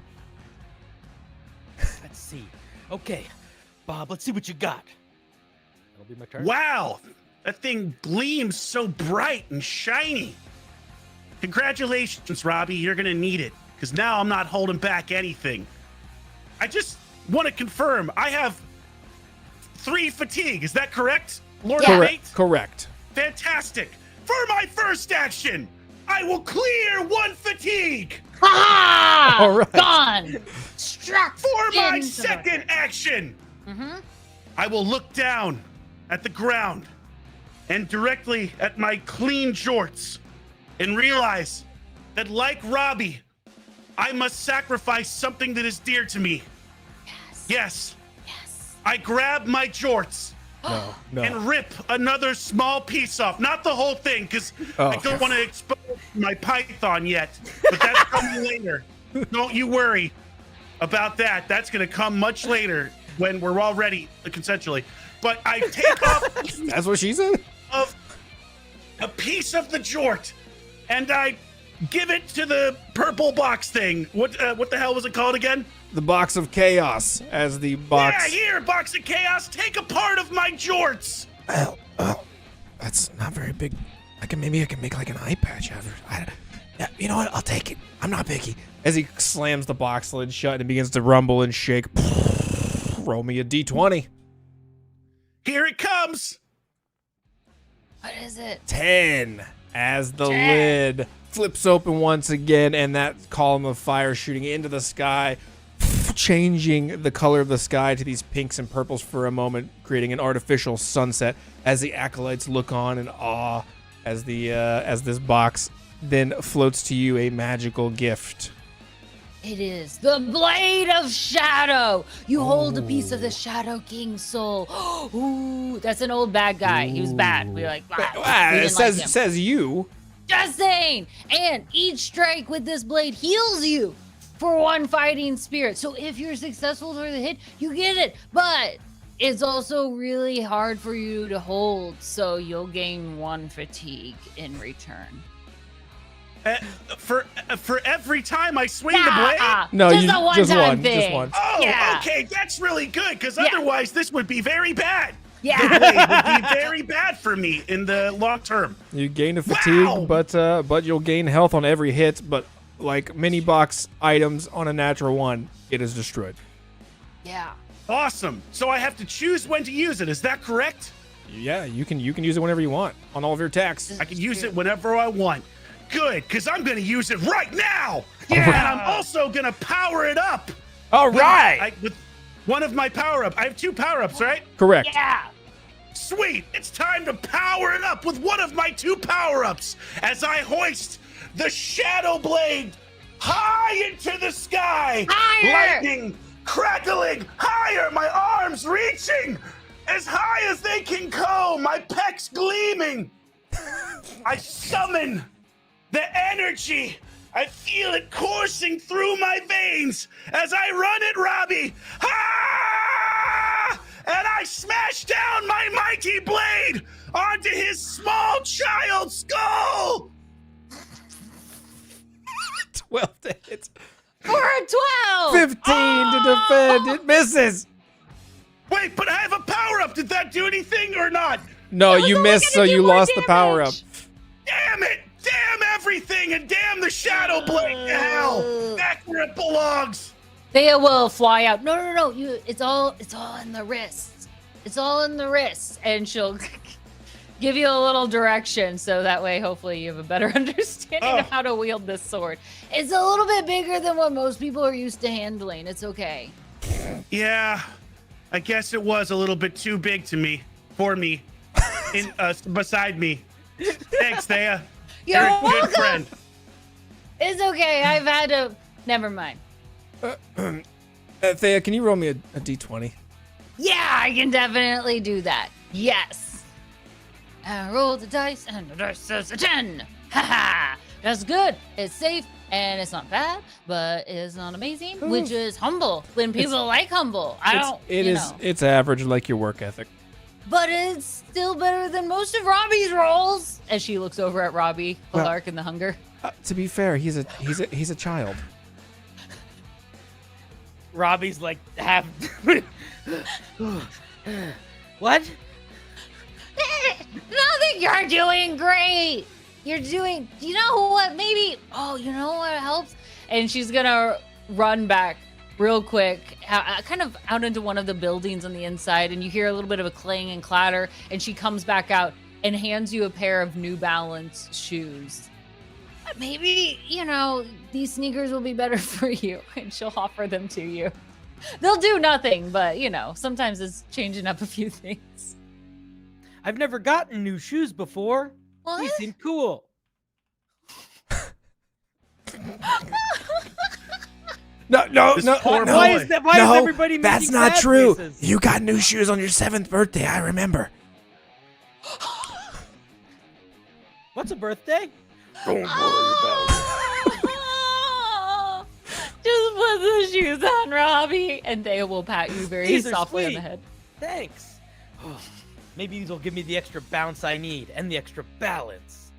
Let's see. Okay, Bob, let's see what you got. That'll be my turn. Wow, that thing gleams so bright and shiny. Congratulations, Robbie. You're going to need it, because now I'm not holding back anything. I just want to confirm, I have 3 fatigue. Is that correct, Lord of Fate? Correct. Fantastic. For my first action, I will clear 1 fatigue. Ha! All right. Gone. Struck. For my into the- second action, Mm-hmm. I will look down at the ground and directly at my clean jorts and realize that, like Robbie, I must sacrifice something that is dear to me. Yes. I grab my jorts No. and rip another small piece off. Not the whole thing, because I don't want to expose my python yet, but that's coming later. Don't you worry about that. That's going to come much later when we're all ready consensually. But I take off That's what she said? of a piece of the jort and I give it to the purple box thing. What the hell was it called again? The box of chaos, as the box. Yeah, here, box of chaos. Take a part of my jorts. Well, that's not very big. Maybe I can make like an eye patch out of it. Yeah, you know what? I'll take it. I'm not picky. As he slams the box lid shut and begins to rumble and shake. Roll me a D20. Here it comes. What is it? 10. As the lid flips open once again, and that column of fire shooting into the sky, changing the color of the sky to these pinks and purples for a moment, creating an artificial sunset. As the acolytes look on in awe, as this box then floats to you a magical gift. It is the Blade of Shadow. You hold a piece of the Shadow King's soul. Ooh, that's an old bad guy. He was bad. We're like, we It didn't like him. says you. Just saying. And each strike with this blade heals you for 1 fighting spirit. So if you're successful for the hit, you get it. But it's also really hard for you to hold, so you'll gain 1 fatigue in return. For every time I swing the blade? No, just you- a just one-time one, just thing. one. Oh, Yeah. okay, that's really good, because Yeah. otherwise this would be very bad. Yeah. The blade would be very bad for me in the long term. You gain a fatigue, Wow. but you'll gain health on every hit. But like mini box items on a natural one, it is destroyed. Yeah. Awesome. So I have to choose when to use it. Is that correct? Yeah, you can use it whenever you want on all of your attacks. I can use it whenever I want. Good, because I'm going to use it right now. Yeah. And I'm also going to power it up. All With one of my power-ups. I have 2 power-ups, right? Correct. Yeah. Sweet. It's time to power it up with one of my 2 power-ups as I hoist the Shadow Blade high into the sky. Higher. Lightning crackling higher, my arms reaching. as high as they can go, my pecs gleaming. I summon the energy. I feel it coursing through my veins as I run at Robbie. Ah! And I smash down my mighty blade onto his small child skull. 12 to hit. For a 12! 15 to defend. It misses. Wait, but I have a power-up. Did that do anything or not? No, It was you only missed, gonna so do you more lost the power up. damage. Damn it! Damn everything, and damn the shadow blade to hell! Back where it belongs. Thea will fly out. No. It's all in the wrists. It's all in the wrists, and she'll give you a little direction, so that way, hopefully, you have a better understanding of how to wield this sword. It's a little bit bigger than what most people are used to handling. It's okay. Yeah, I guess it was a little bit too big for me, beside me. Thanks, Thea. You're You're a good welcome. friend. It's okay. I've had to. Never mind. Thea, can you roll me a d20? Yeah, I can definitely do that. Yes. I roll the dice, and the dice says a 10. Haha. That's good. It's safe, and it's not bad, but it's not amazing, which is humble. When people like humble, It's average, like your work ethic. But it's still better than most of Robbie's rolls. As she looks over at Robbie Clark and the hunger. To be fair, he's a child. Robbie's like half. What? Nothing. You're doing great. You're doing. You know what? Maybe. Oh, you know what helps? And she's gonna run back real quick, kind of out into one of the buildings on the inside, and you hear a little bit of a clang and clatter, and she comes back out and hands you a pair of New Balance shoes. Maybe, these sneakers will be better for you, and she'll offer them to you. They'll do nothing, but, sometimes it's changing up a few things. I've never gotten new shoes before. What? These seem cool. No. This poor boy. Why is everybody making that's not sad true. faces? You got new shoes on your 7th birthday. I remember. What's a birthday? Don't worry about it. Just put the shoes on, Robbie, and they will pat you very These are softly on sweet. the head. Thanks. Maybe these will give me the extra bounce I need and the extra balance.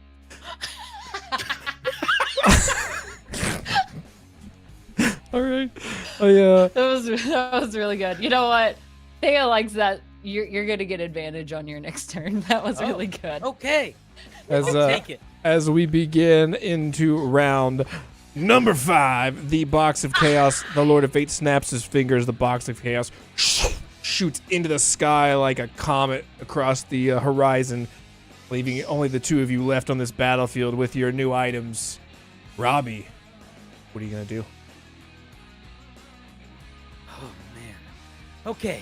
All right. Oh yeah. That was really good. You know what? Thea likes that. You're gonna get advantage on your next turn. That was really good. Okay. As I'll take it. as we begin into round number 5, the box of chaos. The Lord of Fate snaps his fingers. The box of chaos shoots into the sky like a comet across the horizon, leaving only the two of you left on this battlefield with your new items. Robbie, what are you gonna do? Oh, man. Okay.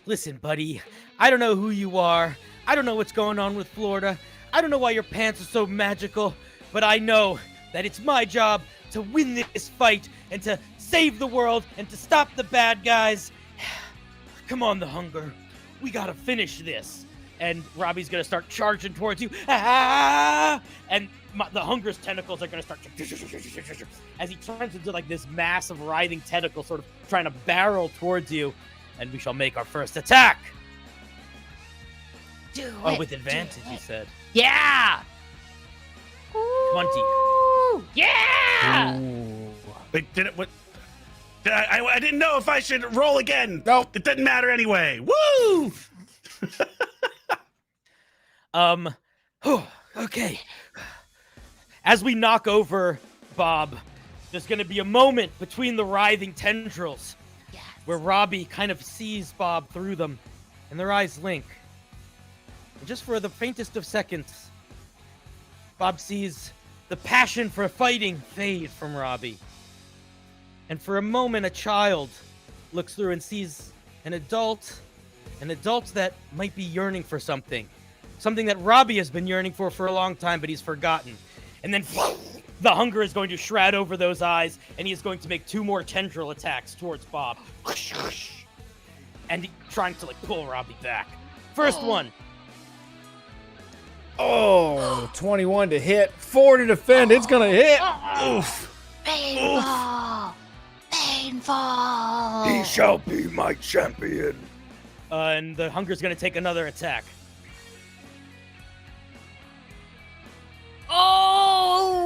Listen, buddy. I don't know who you are. I don't know what's going on with Florida. I don't know why your pants are so magical. But I know that it's my job to win this fight and to save the world and to stop the bad guys. Come on, the hunger. We gotta finish this. And Robbie's gonna start charging towards you. Ah! And the hunger's tentacles are gonna start as he turns into like this massive writhing tentacle, sort of trying to barrel towards you. And we shall make our first attack. With advantage, you said. Yeah. 20. Ooh, yeah. Ooh. Wait, did it? What? I didn't know if I should roll again. Nope. It doesn't matter anyway. Woo! Okay. As we knock over Bob, there's going to be a moment between the writhing tendrils where Robbie kind of sees Bob through them, and their eyes link. And just for the faintest of seconds, Bob sees the passion for fighting fade from Robbie. And for a moment, a child looks through and sees an adult that might be yearning for something that Robbie has been yearning for a long time, but he's forgotten. And then the hunger is going to shroud over those eyes, and he is going to make 2 more tendril attacks towards Bob. and trying to like pull Robbie back. First one. Oh, 21 to hit, 4 to defend. It's gonna hit. Oof. Painful. Painful. He shall be my champion. And the hunger's gonna take another attack.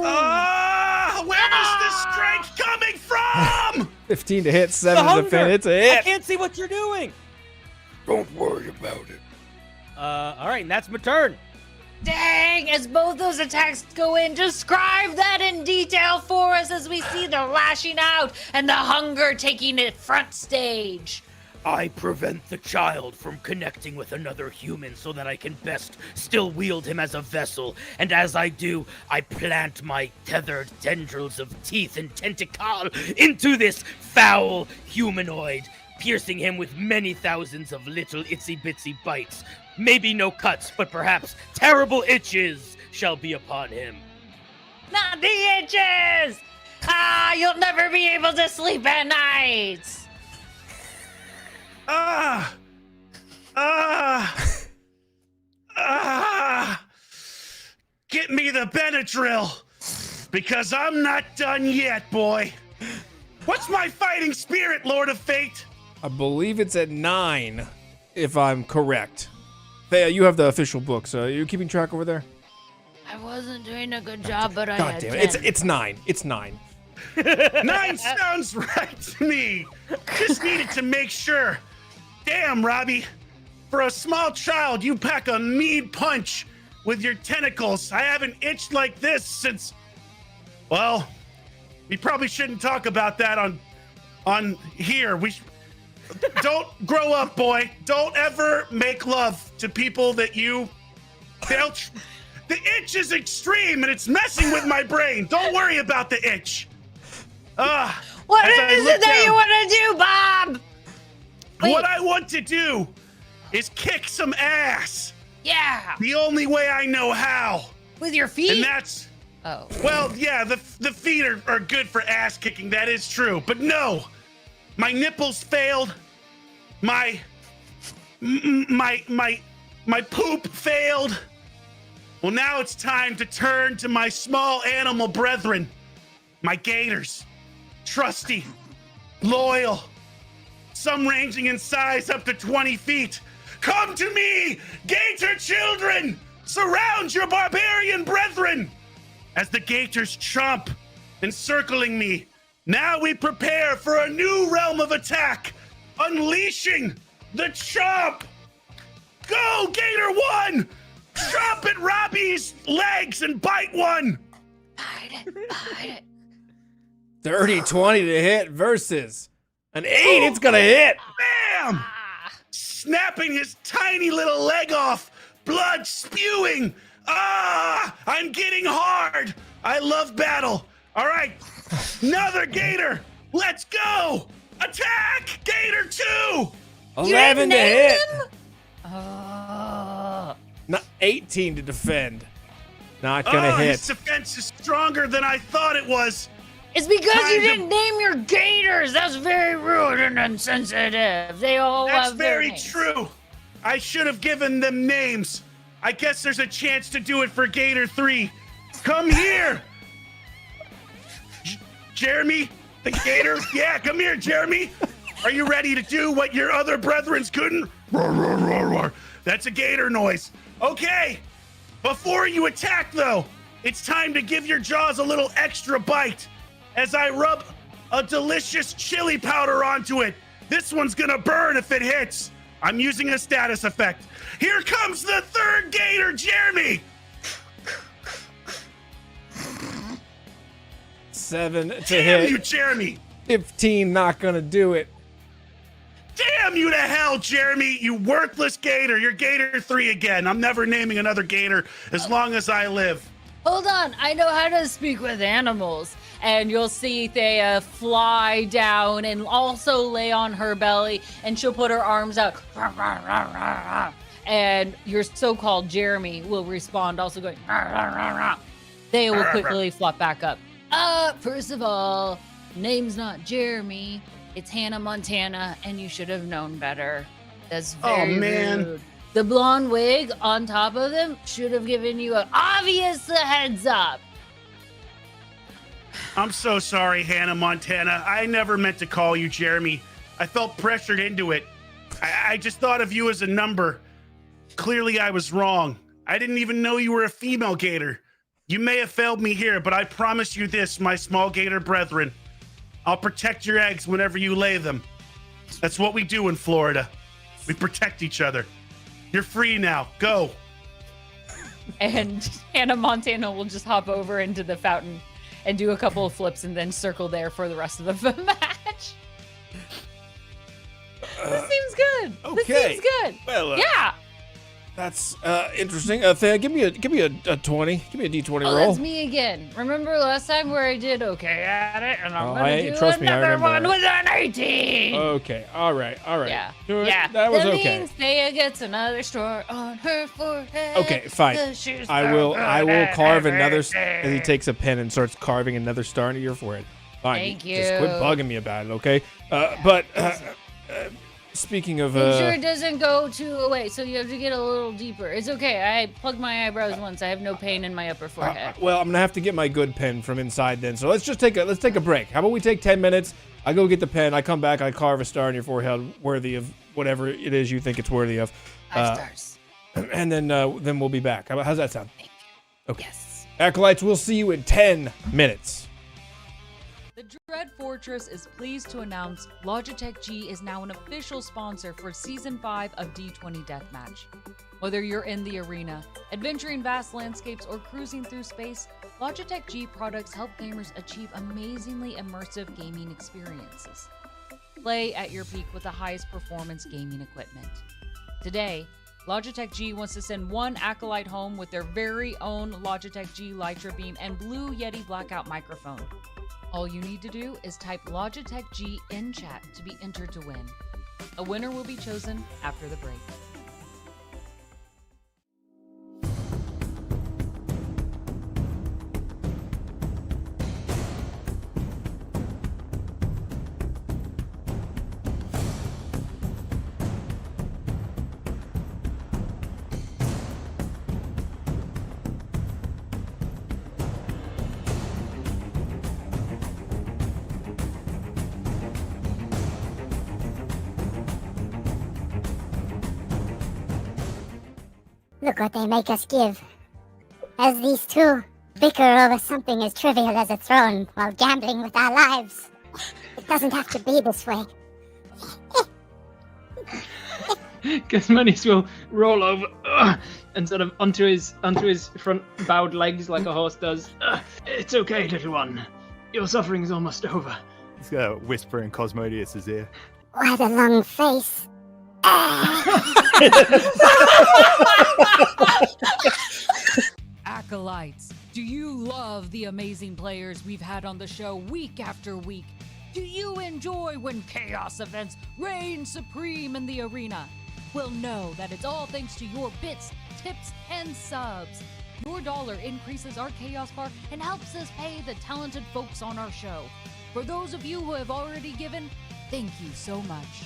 Oh! Where is this strength coming from? 15 to hit, The 7 to hunger! defend. It's a I hit. can't see what you're doing. Don't worry about it. All right, and that's my turn. Dang, as both those attacks go in, describe that in detail for us as we see the lashing out and the hunger taking it front stage. I prevent the child from connecting with another human so that I can best still wield him as a vessel. And as I do, I plant my tethered tendrils of teeth and tentacle into this foul humanoid, piercing him with many thousands of little itsy-bitsy bites. Maybe no cuts, but perhaps terrible itches shall be upon him. Not the itches! Ah, you'll never be able to sleep at night! Get me the Benadryl, because I'm not done yet, boy. What's my fighting spirit, Lord of Fate? I believe it's at 9, if I'm correct. Thea, you have the official book, so are you keeping track over there? I wasn't doing a good job, but I God had damn it. 10. It's 9. It's 9. 9 sounds right to me. Just needed to make sure. Damn, Robbie. For a small child, you pack a mean punch with your tentacles. I haven't itched like this since... Well, we probably shouldn't talk about that on here. Don't grow up, boy. Don't ever make love to people that you... The itch is extreme, and it's messing with my brain. Don't worry about the itch. What is it that you want to do, Bob? Wait. What I want to do is kick some ass. Yeah, The only way I know how. with your feet? And that's... Oh. Well, yeah, the feet are good for ass kicking. That is true. But no, my nipples failed. My poop failed. Well, now it's time to turn to my small animal brethren, my gators. Trusty, loyal, some ranging in size up to 20 feet. Come to me, gator children! Surround your barbarian brethren! As the gators chomp, encircling me, now we prepare for a new realm of attack, unleashing the chomp! Go, Gator 1! Chomp at Robbie's legs and bite one! Bite it. Dirty 20 to hit versus an 8. It's gonna hit. Bam! Snapping his tiny little leg off, blood spewing. I'm getting hard. I love battle. All right, another gator. Let's go. Attack, Gator 2. 11 to hit. Oh. Not 18 to defend. Not gonna His hit. defense is stronger than I thought it was. It's because you Kind of- didn't name your gators. That's very rude and insensitive. They all That's have their very names. true. I should have given them names. I guess there's a chance to do it for Gator 3. Come here. Jeremy, the Gator. Yeah, come here, Jeremy. Are you ready to do what your other brethrens couldn't? Roar, roar, roar, roar. That's a gator noise. Okay. Before you attack, though, it's time to give your jaws a little extra bite as I rub a delicious chili powder onto it. This one's gonna burn if it hits. I'm using a status effect. Here comes the third gator, Jeremy. 7 to Damn hit. you, Jeremy. 15 not gonna do it. Damn you to hell, Jeremy, you worthless gator. You're Gator 3 again. I'm never naming another gator as long as I live. Hold on, I know how to speak with animals. And you'll see Thea fly down and also lay on her belly, and she'll put her arms out. And your so-called Jeremy will respond, also going. Thea will quickly flop back up. First of all, name's not Jeremy. It's Hannah Montana, and you should have known better. That's very man. rude. The blonde wig on top of them should have given you an obvious heads up. I'm so sorry, Hannah Montana. I never meant to call you Jeremy. I felt pressured into it. I just thought of you as a number. Clearly, I was wrong. I didn't even know you were a female gator. You may have failed me here, but I promise you this, my small gator brethren. I'll protect your eggs whenever you lay them. That's what we do in Florida. We protect each other. You're free now. Go. And Hannah Montana will just hop over into the fountain and do a couple of flips and then circle there for the rest of the match. This seems good. Okay. This seems good. Well, yeah. That's interesting. Thea, give me a 20. Give me a D20 Oh, roll. that's me again. Remember last time where I did okay at it, and I'm gonna do trust me, I another remember one that. with an 18. Okay. All right. Yeah. Do it. Yeah. That was okay. means Thea gets another star on her forehead. Okay, fine. 'cause she's I so will good carve at another. everything. And he takes a pen and starts carving another star into your forehead. Fine. Thank Just quit you. bugging me about it, okay? But speaking of, Make sure it doesn't go too away, so you have to get a little deeper. It's okay. I plugged my eyebrows once. I have no pain in my upper forehead. well, I'm gonna have to get my good pen from inside then. So let's take a break. How about we take 10 minutes? I go get the pen. I come back. I carve a star in your forehead, worthy of whatever it is you think it's worthy of. 5 stars. And then we'll be back. How's that sound? Thank you. Okay. Yes. Acolytes, we'll see you in 10 minutes. The Dread Fortress is pleased to announce Logitech G is now an official sponsor for Season 5 of D20 Deathmatch. Whether you're in the arena, adventuring vast landscapes, or cruising through space, Logitech G products help gamers achieve amazingly immersive gaming experiences. Play at your peak with the highest performance gaming equipment. Today, Logitech G wants to send one Acolyte home with their very own Logitech G Lytra Beam and Blue Yeti Blackout microphone. All you need to do is type Logitech G in chat to be entered to win. A winner will be chosen after the break. Look what they make us give. As these two bicker over something as trivial as a throne while gambling with our lives. It doesn't have to be this way. Gusmanis will roll over and sort of onto his front bowed legs like a horse does. It's okay, little one. Your suffering is almost over. He's gonna whisper in Cosmodius's ear. What a long face. Acolytes, do you love the amazing players we've had on the show week after week? Do you enjoy when chaos events reign supreme in the arena? Well, know that it's all thanks to your bits, tips, and subs. Your dollar increases our chaos bar and helps us pay the talented folks on our show. For those of you who have already given, thank you so much.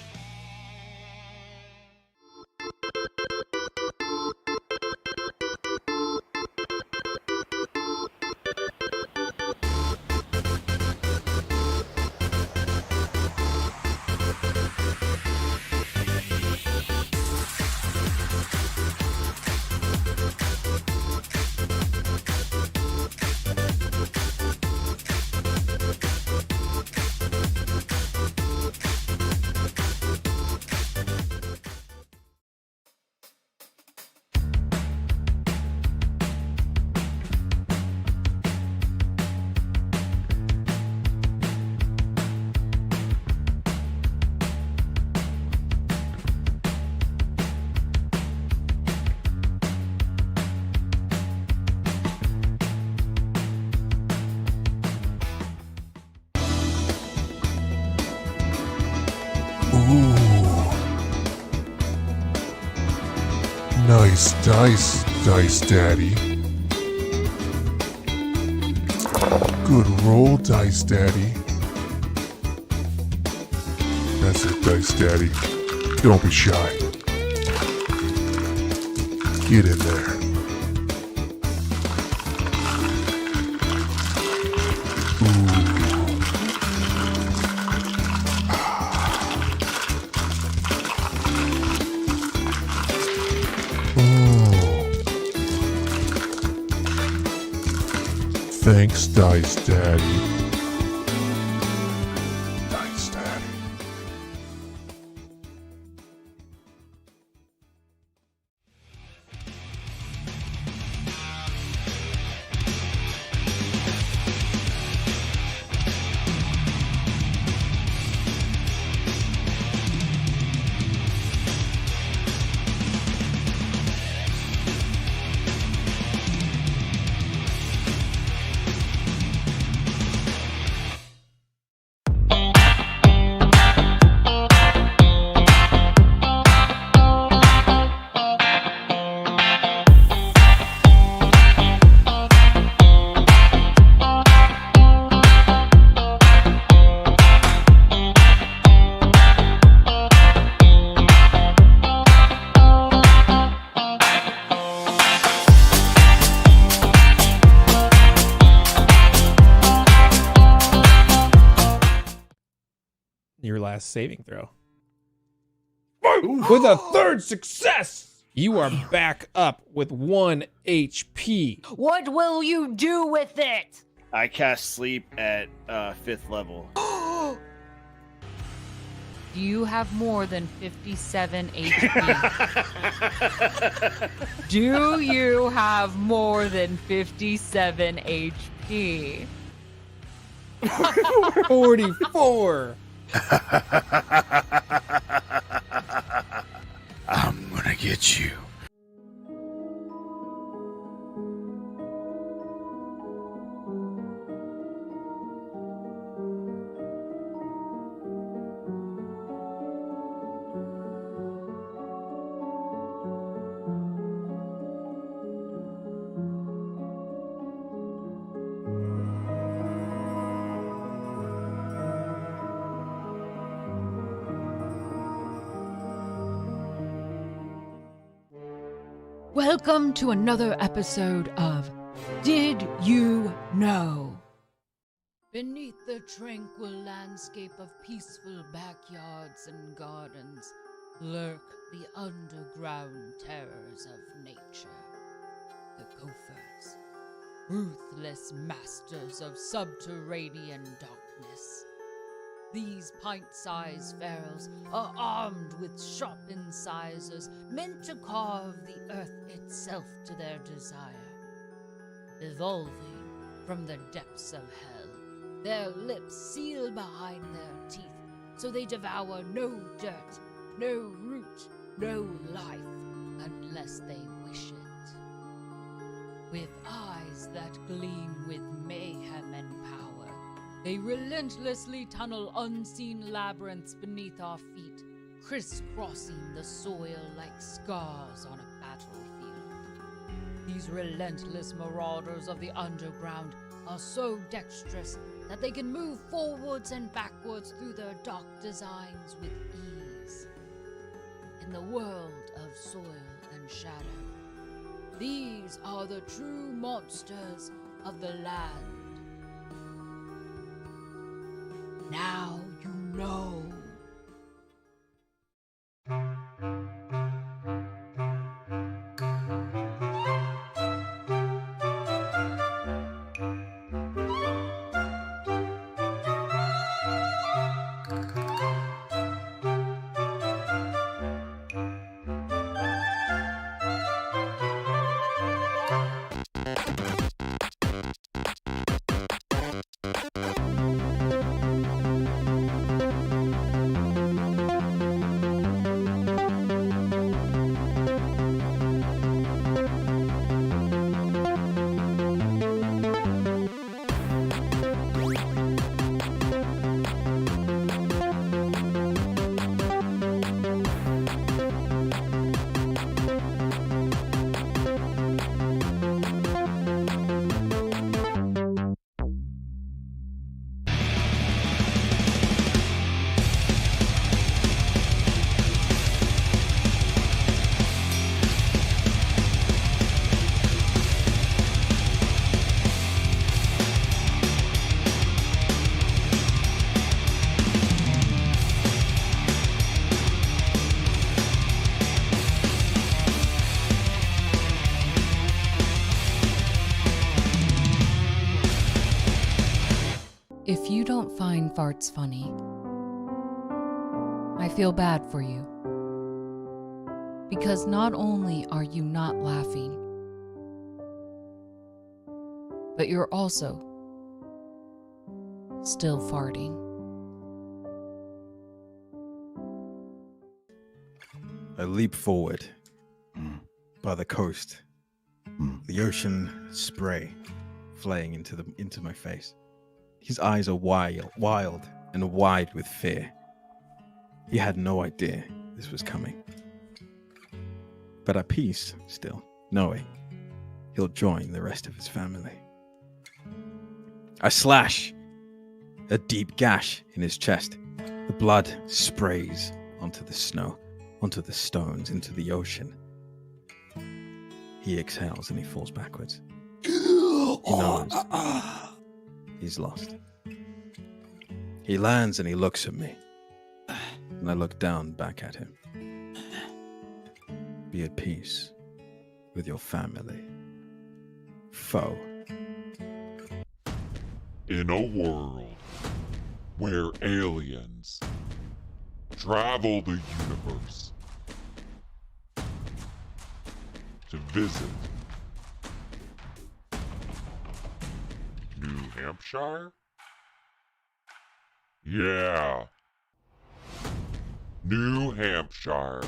Nice dice, Dice Daddy. Good roll, Dice Daddy. That's it, Dice Daddy. Don't be shy. Get in there. Thanks, Dice Daddy. Dice Daddy. Your last saving throw. With a third success, you are back up with 1 HP. What will you do with it? I cast sleep at 5th level. Do you have more than 57 HP? Do you have more than 57 HP? 44. I'm gonna get you. Welcome to another episode of Did You Know? Beneath the tranquil landscape of peaceful backyards and gardens lurk the underground terrors of nature. The Gophers, ruthless masters of subterranean darkness. These pint-sized ferals are armed with sharp incisors meant to carve the earth itself to their desire. Evolving from the depths of hell, their lips seal behind their teeth, so they devour no dirt, no root, no life, unless they wish it. With eyes that gleam with mayhem and power, they relentlessly tunnel unseen labyrinths beneath our feet, crisscrossing the soil like scars on a battlefield. These relentless marauders of the underground are so dexterous that they can move forwards and backwards through their dark designs with ease. In the world of soil and shadow, these are the true monsters of the land. Now you know. If you don't find farts funny, I feel bad for you. Because not only are you not laughing, but you're also still farting. I leap forward by the coast. The ocean spray flaying into my face. His eyes are wild and wide with fear. He had no idea this was coming. But at peace still, knowing he'll join the rest of his family. I slash a deep gash in his chest. The blood sprays onto the snow, onto the stones, into the ocean. He exhales and he falls backwards. He knows he's lost. He lands and he looks at me. And I look down back at him. Be at peace with your family, foe. In a world where aliens travel the universe to visit New Hampshire? Yeah. New Hampshire.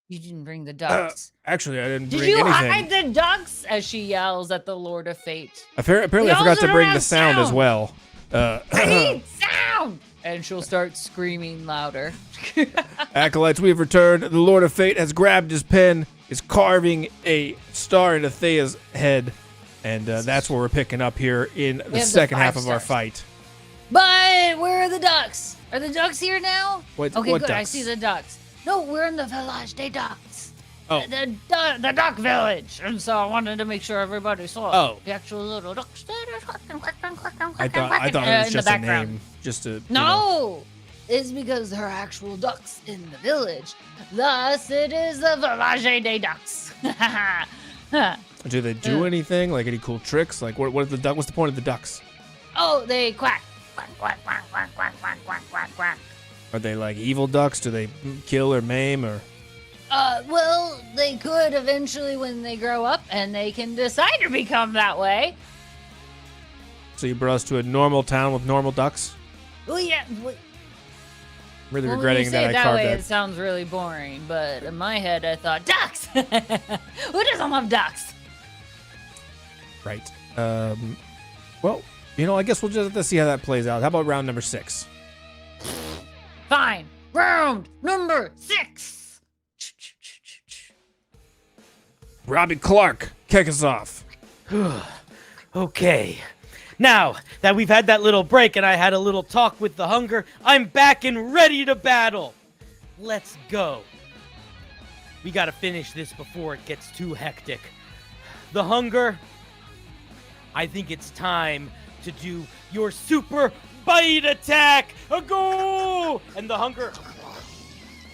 You didn't bring the ducks. Actually, I didn't Did bring you anything. hide the ducks? As she yells at the Lord of Fate. Apparently, I forgot to bring the sound as well. I need sound! And she'll start screaming louder. Acolytes, we've returned. The Lord of Fate has grabbed his pen, is carving a star into Thea's head, and that's what we're picking up here in the second half of our fight. But where are the ducks? Are the ducks here now? What good. ducks? I see the ducks. No, we're in the Village des Ducks. Oh. The duck village. And so I wanted to make sure everybody saw the actual little ducks. I thought it was just a name, just to. No, it's because there are actual ducks in the village. Thus, it is the Village des Ducks. Do they do anything? Like any cool tricks? Like what? What's the point of the ducks? Oh, they quack, quack, quack, quack, quack, quack, quack, quack, quack, quack. Are they like evil ducks? Do they kill or maim or? Well, they could eventually when they grow up, and they can decide to become that way. So you brought us to a normal town with normal ducks? Well, yeah. Really Well, regretting when you say that it I carved way, that. It sounds really boring, but in my head, I thought ducks. Who doesn't love ducks? Right. Well, I guess we'll just have to see how that plays out. How about round number 6? Fine. Round number 6. Robbie Clark, kick us off. Okay. Now that we've had that little break and I had a little talk with the hunger, I'm back and ready to battle. Let's go. We gotta finish this before it gets too hectic. The hunger, I think it's time to do your super bite attack. A go! And the hunger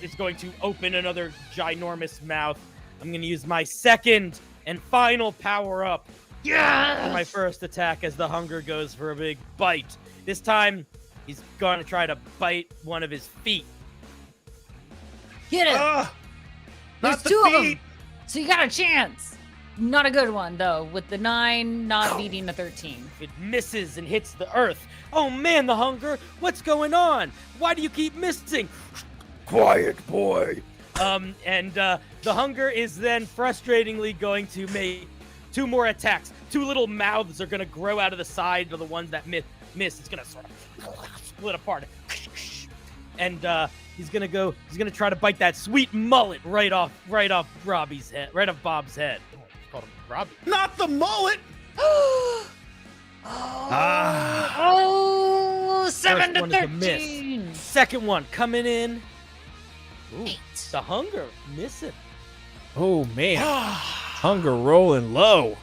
is going to open another ginormous mouth. I'm going to use my second and final power-up for my first attack as the hunger goes for a big bite. This time, he's going to try to bite one of his feet. Get it. Not There's the 2 of feet. them. So you got a chance. Not a good one, though, with the 9 not beating the 13. It misses and hits the earth. Oh man, the hunger! What's going on? Why do you keep missing? Quiet, boy. The hunger is then frustratingly going to make 2 more attacks. 2 little mouths are going to grow out of the side of the ones that miss. It's going to sort of split apart. and he's gonna try to bite that sweet mullet right off Robbie's head, right off Bob's head. Oh, it's called him Robbie. Not the mullet. Oh, 7 First one to is a miss. 13. Second one coming in. Ooh, the hunger missing. Oh man, hunger rolling low.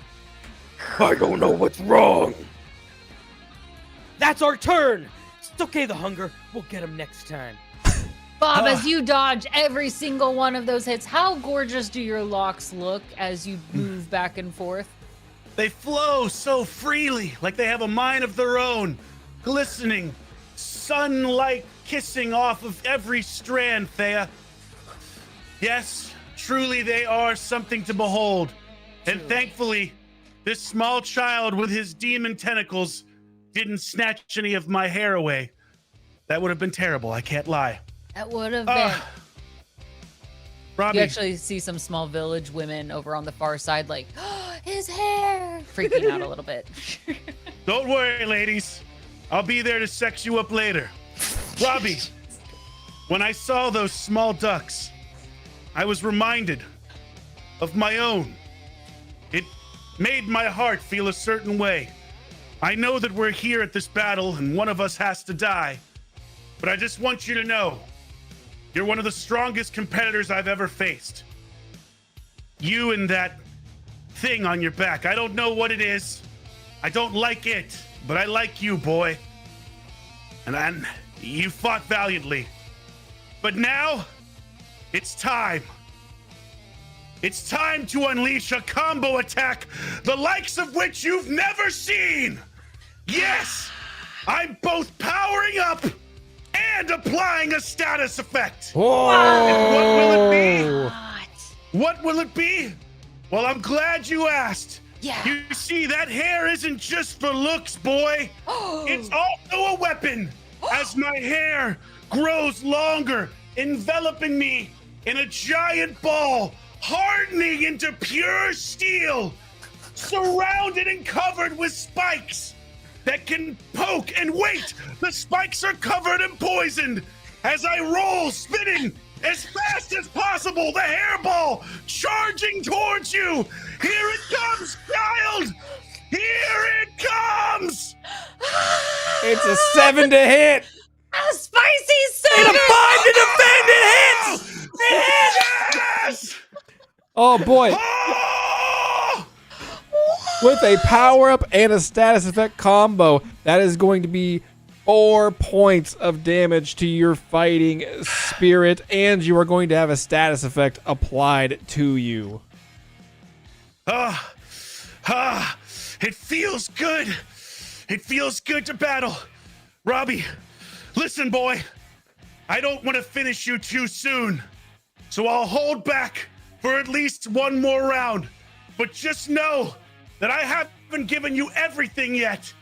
I don't know what's wrong. That's our turn. It's okay, the hunger. We'll get him next time. Bob, as you dodge every single one of those hits, how gorgeous do your locks look as you move back and forth? They flow so freely, like they have a mind of their own, glistening, sun-like kissing off of every strand, Thea. Yes, truly they are something to behold. And thankfully, this small child with his demon tentacles didn't snatch any of my hair away. That would have been terrible, I can't lie. That would have been. Robbie. You actually see some small village women over on the far side, like, oh, his hair, freaking out a little bit. Don't worry, ladies. I'll be there to sex you up later. Robbie, when I saw those small ducks, I was reminded of my own. It made my heart feel a certain way. I know that we're here at this battle and one of us has to die, but I just want you to know you're one of the strongest competitors I've ever faced. You and that thing on your back. I don't know what it is. I don't like it, but I like you, boy. And you fought valiantly. But now, it's time. It's time to unleash a combo attack, the likes of which you've never seen. Yes, I'm both powering up and applying a status effect. Whoa. And what will it be? What will it be? Well, I'm glad you asked. Yeah. You see, that hair isn't just for looks, boy. It's also a weapon. As my hair grows longer, enveloping me in a giant ball, hardening into pure steel, surrounded and covered with spikes that can poke, and wait, the spikes are covered and poisoned. As I roll, spinning as fast as possible, the hairball charging towards you. Here it comes, child. Here it comes. It's a 7 to hit. A spicy 7! And a 5 to defend. It hits. It hits. Yes. Oh boy. With a power up and a status effect combo, that is going to be 4 points of damage to your fighting spirit, and you are going to have a status effect applied to you. It feels good. It feels good to battle. Robbie, listen, boy. I don't want to finish you too soon, so I'll hold back for at least one more round. But just know that I haven't given you everything yet.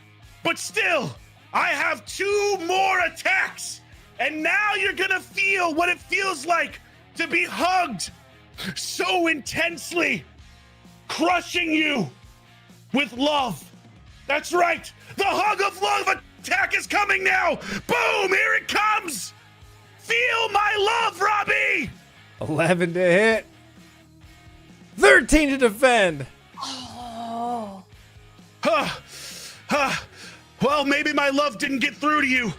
But still, I have 2 more attacks. And now you're gonna feel what it feels like to be hugged so intensely, crushing you with love. That's right, the hug of love attack is coming now. Boom, here it comes. Feel my love, Robbie. 11 to hit. 13 to defend. Well, maybe my love didn't get through to you,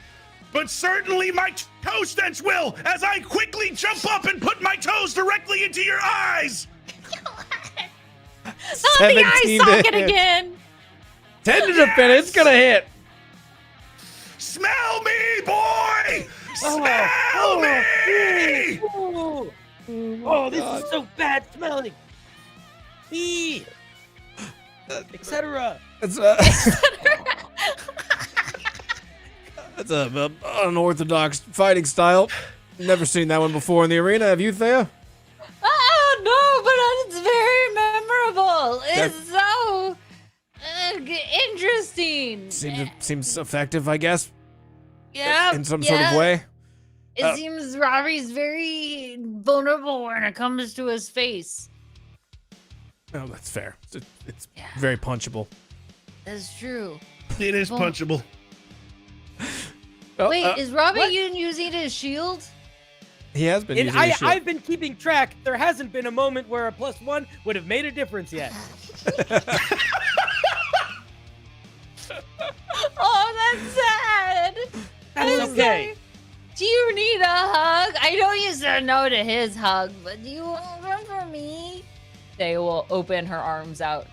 but certainly my toe stench will, as I quickly jump up and put my toes directly into your eyes. Not the eye socket again. 10 to defend. It's gonna hit. Smell me, boy. Smell me. Oh, this is so bad smelling. Etc. That's a unorthodox fighting style. Never seen that one before in the arena. Have you, Thea? No, but it's very memorable. It's so interesting. Seems effective, I guess. Yeah. In some sort of way. It seems Robbie's very vulnerable when it comes to his face. Oh, that's fair. It's very punchable. That's true. It is punchable. Oh, Wait, is Robbie what? using his shield? he has been using his shield. I've been keeping track. There hasn't been a moment where a +1 would have made a difference yet. Oh, that's sad. That's I'm okay. sorry. Do you need a hug? I know you said no to his hug, but do you want one for me? They will open her arms out.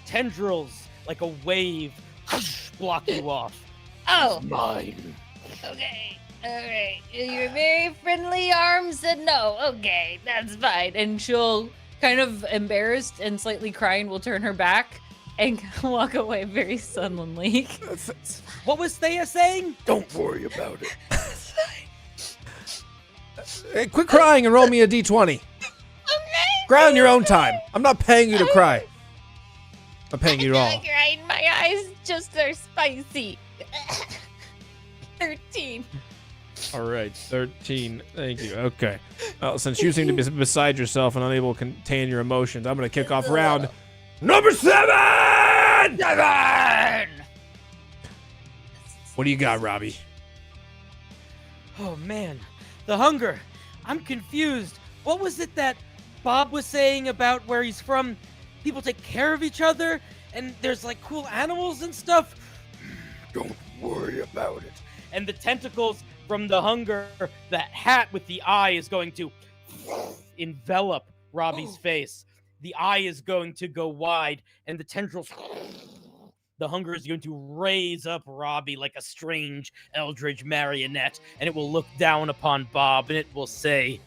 Tendrils, like a wave, block you off. Oh, Mine. okay. All right. Your very friendly arm said no. Okay, that's fine. And she'll, kind of embarrassed and slightly crying, will turn her back and walk away very sullenly. What was Thea saying? Don't worry about it. Hey, quit crying and roll me a d20. Okay. Cry on your own time. I'm not paying you to cry. I'm paying you at all. Like right, my eyes just are spicy. 13. All right, 13. Thank you. Okay. Well, since you seem to be beside yourself and unable to contain your emotions, I'm going to kick off round number 7! 7! What do you got, Robbie? Oh man, the hunger. I'm confused. What was it that Bob was saying about where he's from? People take care of each other, and there's like cool animals and stuff. Don't worry about it. And the tentacles from the hunger, that hat with the eye is going to envelop Robbie's face. The eye is going to go wide, and the tendrils, the hunger is going to raise up Robbie like a strange eldritch marionette, and it will look down upon Bob, and it will say,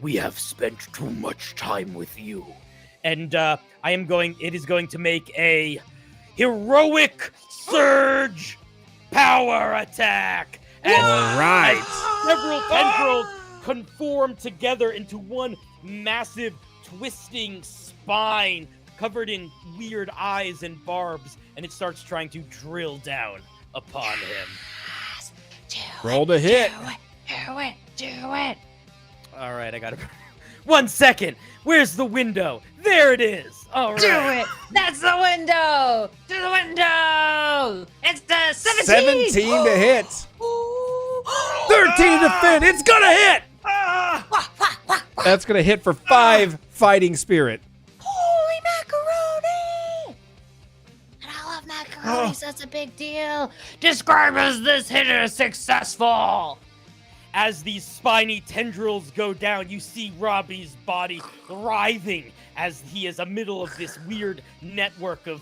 We have spent too much time with you. and it is going to make a heroic surge power attack. As All right. several tendrils conform together into one massive twisting spine covered in weird eyes and barbs, and it starts trying to drill down upon him. Roll to hit. Do it. All right, I got it. 1 second. Where's the window? There it is. All right. Do it. That's the window. To the window. It's the 17. 17 to hit. 13 to defend. It's going to hit. That's going to hit for 5 fighting spirit. Holy macaroni! And I love macaroni, so that's a big deal. Describe as this hit is successful. As these spiny tendrils go down, you see Robbie's body writhing as he is a middle of this weird network of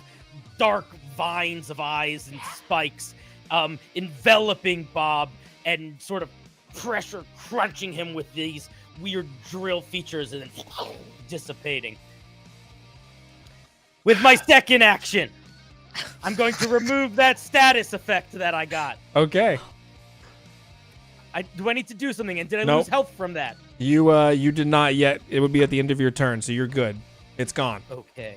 dark vines of eyes and spikes, enveloping Bob and sort of pressure crunching him with these weird drill features and then dissipating. With my second action, I'm going to remove that status effect that I got. Okay. Do I need to do something? And did I Nope. lose health from that? You did not yet. It would be at the end of your turn, so you're good. It's gone. Okay.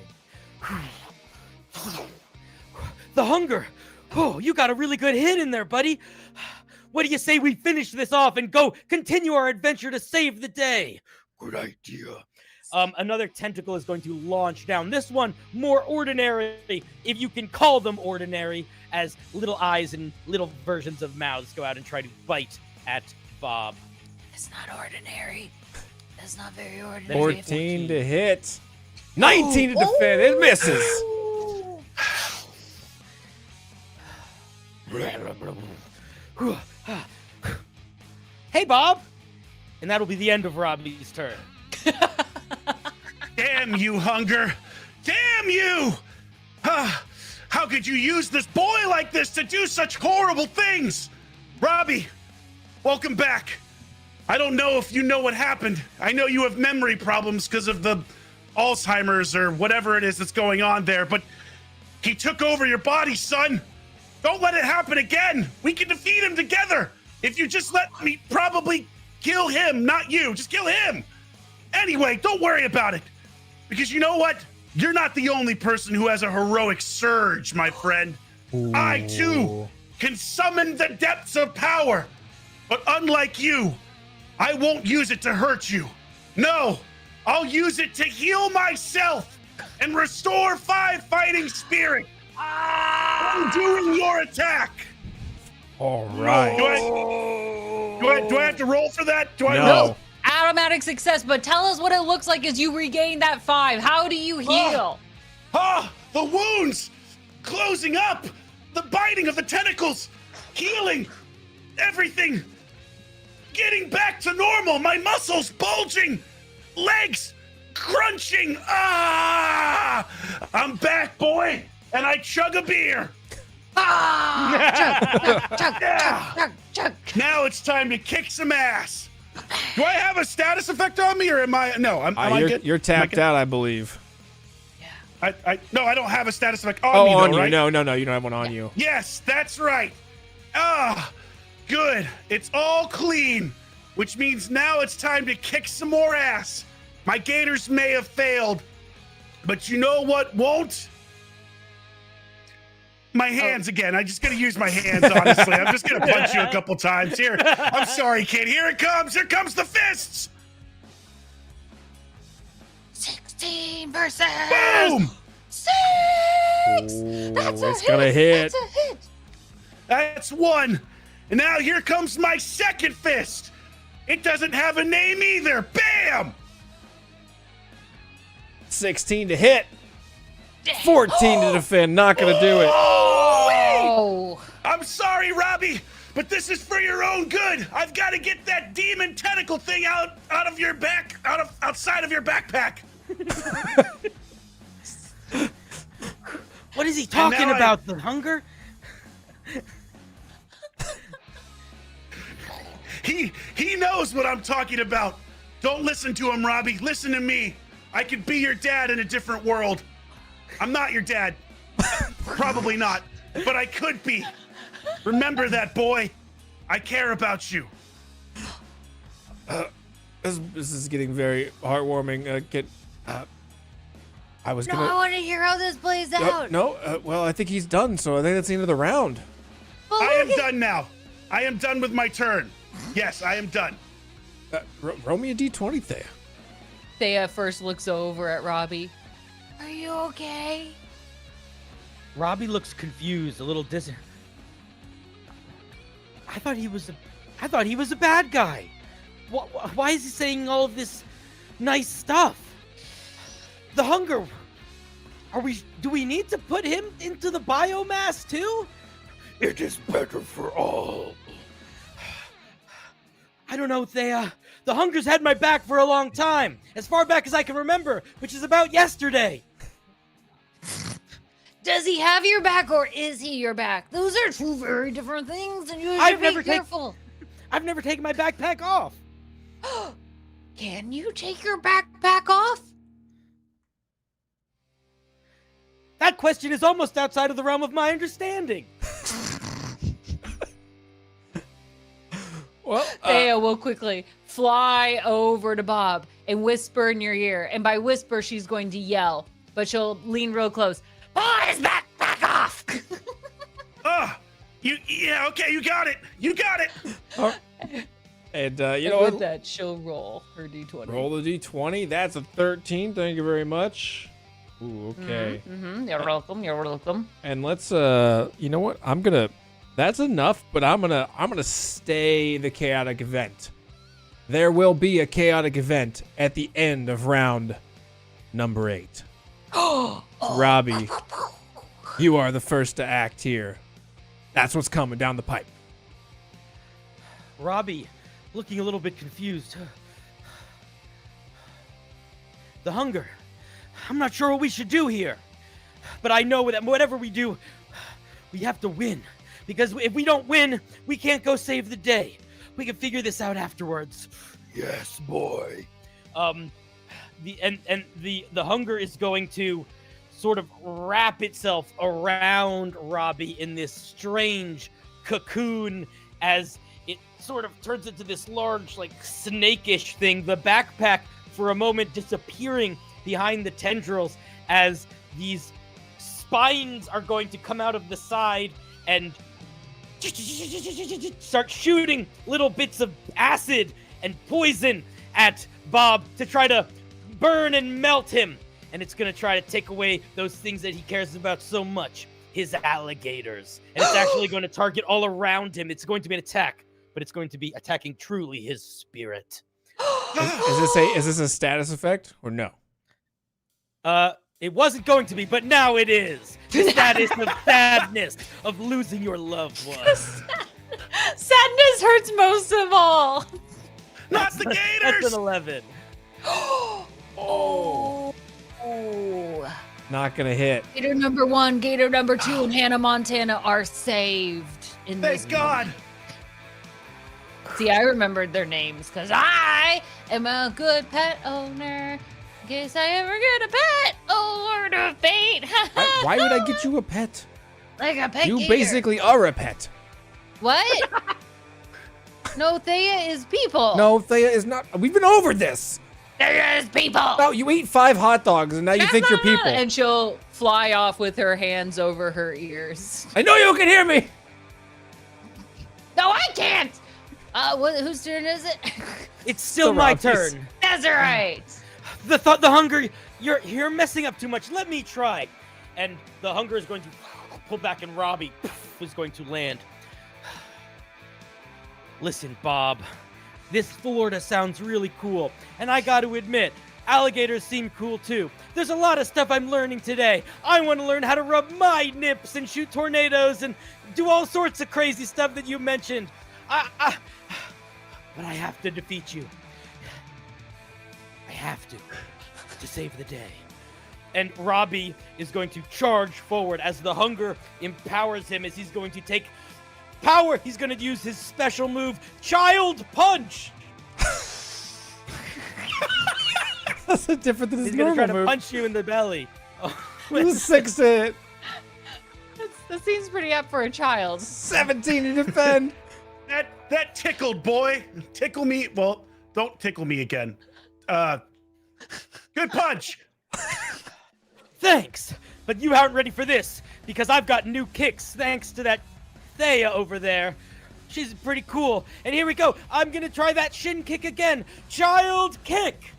The hunger. Oh, you got a really good hit in there, buddy. What do you say we finish this off and go continue our adventure to save the day? Good idea. Another tentacle is going to launch down. This one, more ordinary, if you can call them ordinary, as little eyes and little versions of mouths go out and try to bite at Bob. It's not ordinary. It's not very ordinary. 14 to hit. 19 to defend. It misses. Hey, Bob! And that'll be the end of Robbie's turn. Damn you, hunger! Damn you! How could you use this boy like this to do such horrible things? Robbie, welcome back. I don't know if you know what happened. I know you have memory problems because of the Alzheimer's or whatever it is that's going on there, but he took over your body, son. Don't let it happen again. We can defeat him together. If you just let me probably kill him, not you. Just kill him. Anyway, don't worry about it. Because you know what? You're not the only person who has a heroic surge, my friend. Ooh. I, too, can summon the depths of power. But unlike you, I won't use it to hurt you. No, I'll use it to heal myself and restore 5 fighting spirit I'm doing your attack. All right. Do I have to roll for that? Do I No. roll? Automatic success, but tell us what it looks like as you regain that 5. How do you heal? The wounds closing up, the biting of the tentacles, healing, everything getting back to normal. My muscles bulging, legs crunching. I'm back, boy, and I chug a beer. Chug. Now it's time to kick some ass. Do I have a status effect on me, or am I? No, You're tapped out, I believe. No, I don't have a status effect on me. On though, you? right? No, you don't have one on you. Yes, that's right. Good. It's all clean, which means now it's time to kick some more ass. My gators may have failed, but you know what won't? My hands again. I'm just going to use my hands, honestly. I'm just going to punch you a couple times. Here. I'm sorry, kid. Here it comes. Here comes the fists. 16 versus Boom! 6. It's gonna hit. That's a hit. That's 1. And now here comes my second fist. It doesn't have a name either. Bam! 16 to hit. 14 to defend. Not gonna do it. Oh. I'm sorry, Robbie, but this is for your own good. I've got to get that demon tentacle thing out of your back, outside of your backpack. What is he talking about? The hunger? He knows what I'm talking about. Don't listen to him, Robbie. Listen to me. I could be your dad in a different world. I'm not your dad. Probably not, but I could be. Remember that, boy. I care about you. This is getting very heartwarming. I was gonna. I want to hear how this plays out. Well, I think he's done, so I think that's the end of the round. I am done now. I am done with my turn. Yes, I am done. Roll me a D20, Thea. Thea first looks over at Robbie. Are you okay? Robbie looks confused, a little distant. I thought he was a bad guy. Why is he saying all of this nice stuff? The hunger. Do we need to put him into the biomass too? It is better for all. I don't know, Thea. The hunger's had my back for a long time. As far back as I can remember, which is about yesterday. Does he have your back or is he your back? Those are two very different things, and you should be careful. I've never taken my backpack off. Can you take your backpack off? That question is almost outside of the realm of my understanding. Well, Thea will quickly fly over to Bob and whisper in your ear. And by whisper, she's going to yell, but she'll lean real close. Pull his backpack off! Okay, you got it. You got it. And You know, with that, she'll roll her D20. Roll the D20. That's a 13. Thank you very much. Ooh, okay. You're welcome. You're welcome. And let's you know what? That's enough, but I'm gonna stay the chaotic event. There will be a chaotic event at the end of round number 8. Robbie, you are the first to act here. That's what's coming down the pipe. Robbie, looking a little bit confused. The hunger. I'm not sure what we should do here. But I know that whatever we do, we have to win. Because if we don't win, we can't go save the day. We can figure this out afterwards. Yes, boy. The hunger is going to sort of wrap itself around Robbie in this strange cocoon as it sort of turns into this large, like, snake-ish thing. The backpack, for a moment, disappearing behind the tendrils as these spines are going to come out of the side and start shooting little bits of acid and poison at Bob to try to burn and melt him. And it's going to try to take away those things that he cares about so much. his alligators. And it's actually going to target all around him. It's going to be an attack, but it's going to be attacking truly his spirit. Is this a status effect or no? It wasn't going to be, but now it is. The status of sadness of losing your loved ones. Sadness hurts most of all. Not the gators! That's an 11. Oh. Not gonna hit. Gator number 1, Gator number 2, and Hannah Montana are saved. Thank God. See, I remembered their names because I am a good pet owner. In case I ever get a pet, oh Lord of fate. Why would I get you a pet? Like a pet You gator. basically are a pet. What? No, Thea is people. No, Thea is not. We've been over this. Thea is people. No, you eat 5 hot dogs and now you think you're people. And she'll fly off with her hands over her ears. I know you can hear me. No, I can't. Whose turn is it? It's still my Robbie's. turn. That's right. The hunger, you're messing up too much. Let me try. And the hunger is going to pull back, and Robbie is going to land. Listen, Bob, this Florida sounds really cool, and I got to admit, alligators seem cool too. There's a lot of stuff I'm learning today. I want to learn how to rub my nips and shoot tornadoes and do all sorts of crazy stuff that you mentioned. But I have to defeat you. I have to save the day. And Robbie is going to charge forward as the hunger empowers him, as he's going to take power. He's going to use his special move, Child Punch. That's different than his He's going to normal try to move. punch you in the belly. This is 6 to hit. That seems pretty up for a child. 17 to defend. That tickled, boy. Tickle me. Well, don't tickle me again. Good punch. Thanks, but you aren't ready for this, because I've got new kicks thanks to that Thea over there. She's pretty cool. And here we go. I'm going to try that shin kick again. Child kick.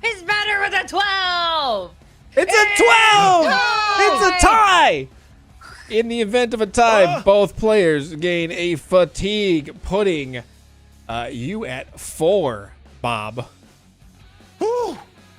He's better with a 12. It's a 12! It's a tie! In the event of a tie, both players gain a fatigue, putting you at 4, Bob.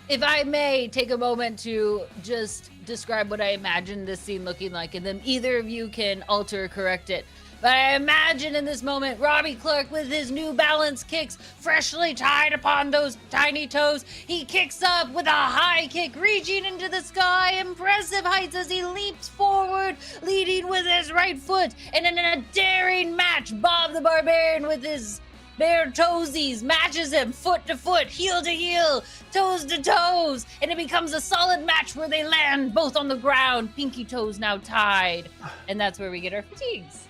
If I may take a moment to just describe what I imagine this scene looking like, and then either of you can alter or correct it. But I imagine in this moment, Robbie Clark with his new balance kicks freshly tied upon those tiny toes. He kicks up with a high kick, reaching into the sky, impressive heights as he leaps forward, leading with his right foot. And in a daring match, Bob the Barbarian with his bare toesies matches him foot to foot, heel to heel, toes to toes, and it becomes a solid match where they land both on the ground, pinky toes now tied. And that's where we get our fatigues.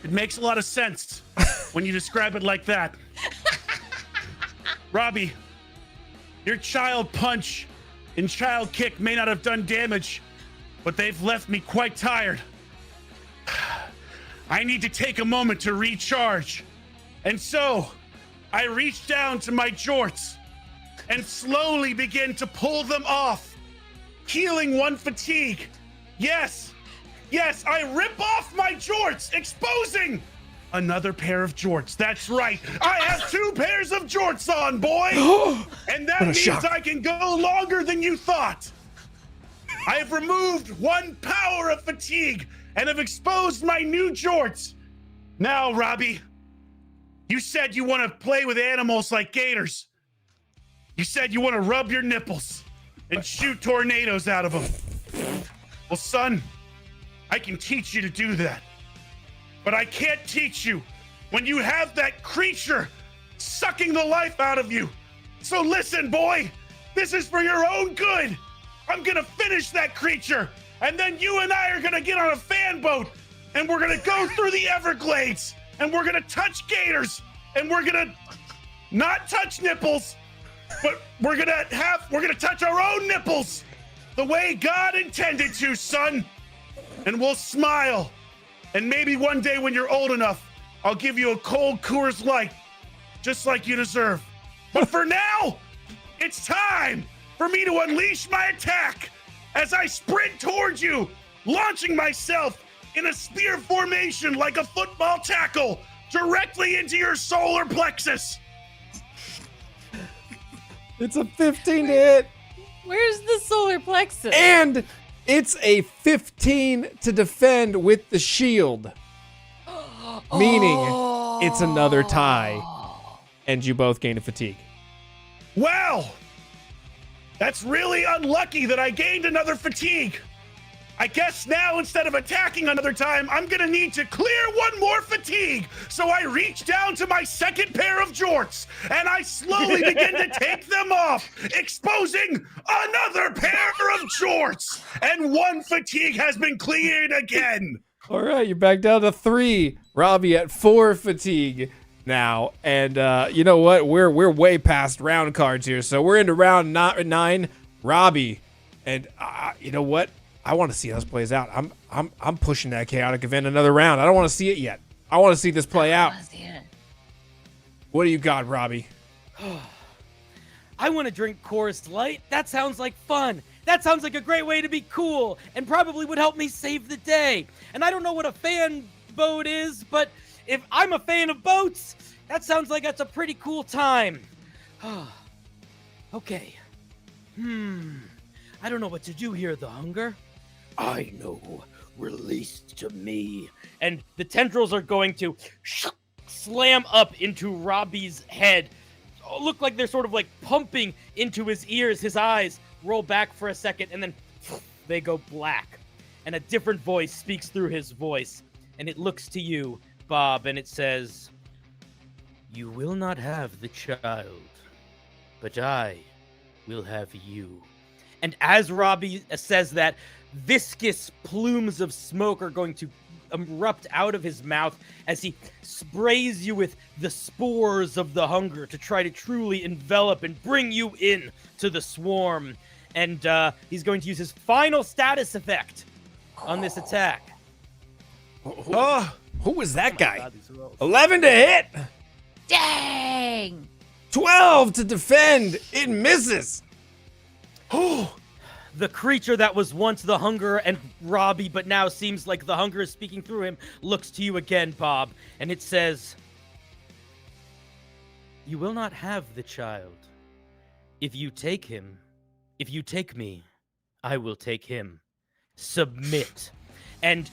It makes a lot of sense when you describe it like that. Robbie, your child punch and child kick may not have done damage, but they've left me quite tired. I need to take a moment to recharge. And so, I reach down to my jorts and slowly begin to pull them off, healing one fatigue. Yes, I rip off my jorts, exposing another pair of jorts. That's right. I have 2 pairs of jorts on, boy. And that means I can go longer than you thought. I have removed 1 power of fatigue and have exposed my new jorts. Now, Robbie, you said you want to play with animals like gators. You said you want to rub your nipples and shoot tornadoes out of them. Well, son, I can teach you to do that. But I can't teach you when you have that creature sucking the life out of you. So listen, boy, this is for your own good. I'm gonna finish that creature, and then you and I are gonna get on a fan boat, and we're gonna go through the Everglades, and we're gonna touch gators, and we're gonna not touch nipples, but we're gonna touch our own nipples the way God intended to, son. And we'll smile. And maybe one day when you're old enough, I'll give you a cold Coors Light, just like you deserve. But for now, it's time for me to unleash my attack as I sprint towards you, launching myself in a spear formation like a football tackle directly into your solar plexus. It's a 15 to hit. Where's the solar plexus? And it's a 15 to defend with the shield. Meaning it's another tie. And you both gain a fatigue. Well, that's really unlucky that I gained another fatigue. I guess now, instead of attacking another time, I'm gonna need to clear one more fatigue. So I reach down to my second pair of jorts, and I slowly begin to take them off, exposing another pair of jorts. And one fatigue has been cleared again. All right, you're back down to 3. Robbie at 4 fatigue now. And you know what? We're way past round cards here. So we're into round 9. Robbie. And you know what? I want to see how this plays out. I'm pushing that chaotic event another round. I don't want to see it yet. I want to see this play out. What do you got, Robbie? I want to drink Coors Light. That sounds like fun. That sounds like a great way to be cool and probably would help me save the day. And I don't know what a fan boat is, but if I'm a fan of boats, that sounds like that's a pretty cool time. Okay. I don't know what to do here, the hunger. I know. Release to me. And the tendrils are going to slam up into Robbie's head. Look like they're sort of like pumping into his ears. His eyes roll back for a second, and then they go black. And a different voice speaks through his voice. And it looks to you, Bob, and it says, "You will not have the child, but I will have you." And as Robbie says that, viscous plumes of smoke are going to erupt out of his mouth as he sprays you with the spores of the hunger to try to truly envelop and bring you in to the swarm. And he's going to use his final status effect on this attack. Who was that guy? 11 to hit. Dang! 12 to defend. It misses. The creature that was once the hunger and Robbie, but now seems like the hunger is speaking through him, looks to you again, Bob, and it says, "You will not have the child. If you take him, if you take me, I will take him. Submit." And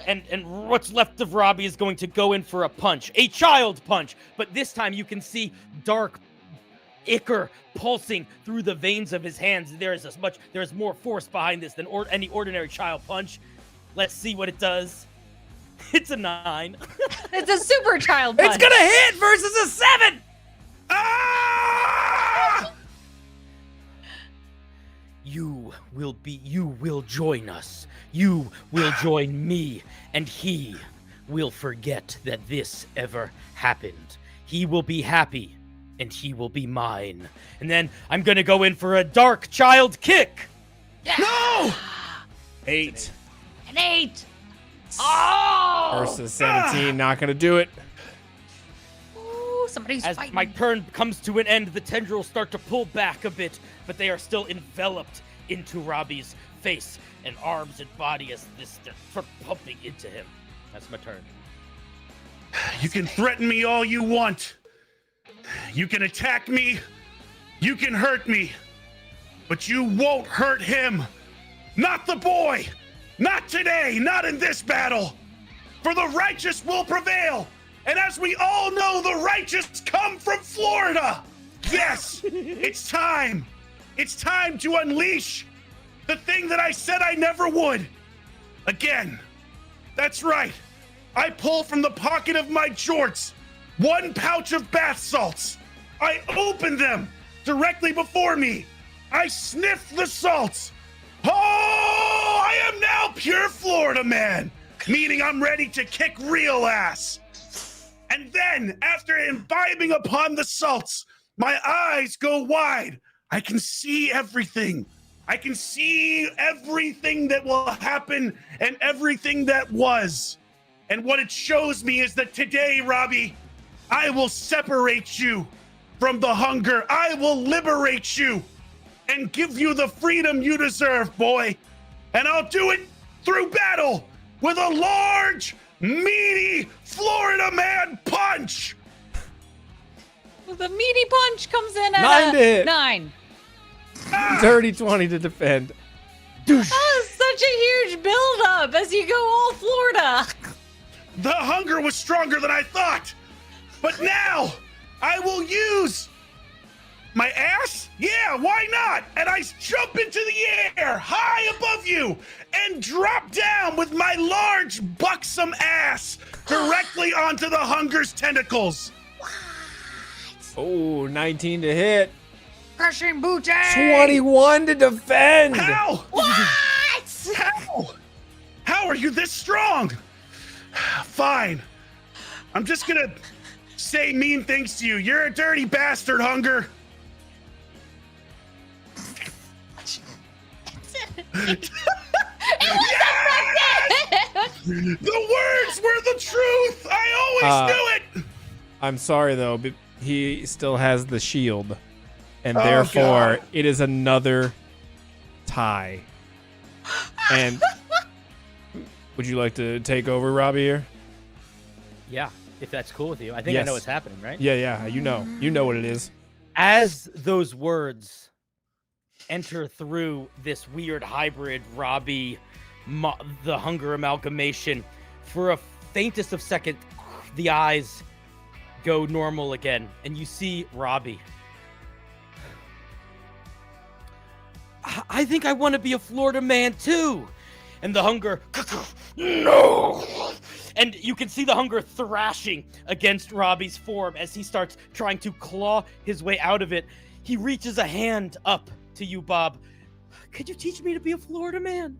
and what's left of Robbie is going to go in for a punch, a child punch, but this time you can see dark ichor pulsing through the veins of his hands. There's more force behind this than any ordinary child punch. Let's see what it does. It's a 9. It's a super child punch. It's gonna hit versus a 7. You will join us. You will join me, and he will forget that this ever happened. He will be happy, and he will be mine. And then I'm gonna go in for a dark child kick. Yeah. No! 8. An 8. Oh! Versus 17, not gonna do it. Ooh, somebody's As fighting. my turn comes to an end, the tendrils start to pull back a bit, but they are still enveloped into Robbie's face and arms and body as they're sort of pumping into him. That's my turn. You can threaten me all you want. You can attack me. You can hurt me. But you won't hurt him. Not the boy. Not today. Not in this battle. For the righteous will prevail. And as we all know, the righteous come from Florida. Yes, it's time. It's time to unleash the thing that I said I never would. Again. That's right. I pull from the pocket of my jorts 1 pouch of bath salts. I open them directly before me. I sniff the salts. Oh, I am now pure Florida man, meaning I'm ready to kick real ass. And then, after imbibing upon the salts, my eyes go wide. I can see everything. I can see everything that will happen and everything that was. And what it shows me is that today, Robbie, I will separate you from the hunger. I will liberate you. and give you the freedom you deserve, boy. And I'll do it through battle with a large, meaty Florida man punch. The meaty punch comes in at 9 to hit. 9. Dirty 20 to defend. Oh, such a huge buildup as you go all Florida. The hunger was stronger than I thought. But now I will use my ass? Yeah, why not? And I jump into the air high above you and drop down with my large, buxom ass directly onto the hunger's tentacles. Oh, 19 to hit. Crushing booty. 21 to defend. How? What? How are you this strong? Fine. I'm just gonna say mean things to you. You're a dirty bastard, Hunger. The words were the truth. I always knew it. I'm sorry, though, but he still has the shield. And Oh, therefore, God. it is another tie. And would you like to take over, Robbie, here? Yeah, if that's cool with you. I think I know what's happening, right? Yeah, you know. You know what it is. As those words enter through this weird hybrid Robbie, the Hunger amalgamation, for a faintest of second, the eyes go normal again, and you see Robbie. I think I want to be a Florida man too. And the Hunger, no! And you can see the Hunger thrashing against Robbie's form as he starts trying to claw his way out of it. He reaches a hand up to you, Bob. Could you teach me to be a Florida man?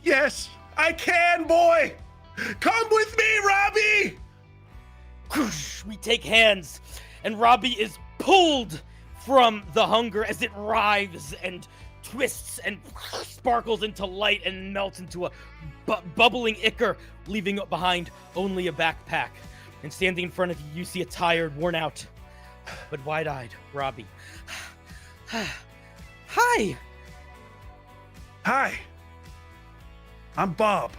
Yes, I can, boy. Come with me, Robbie. We take hands, and Robbie is pulled from the Hunger as it writhes and twists and sparkles into light and melts into a bubbling ichor, leaving behind only a backpack. And standing in front of you, you see a tired, worn out, but wide-eyed Robbie. Hi. Hi. I'm Bob.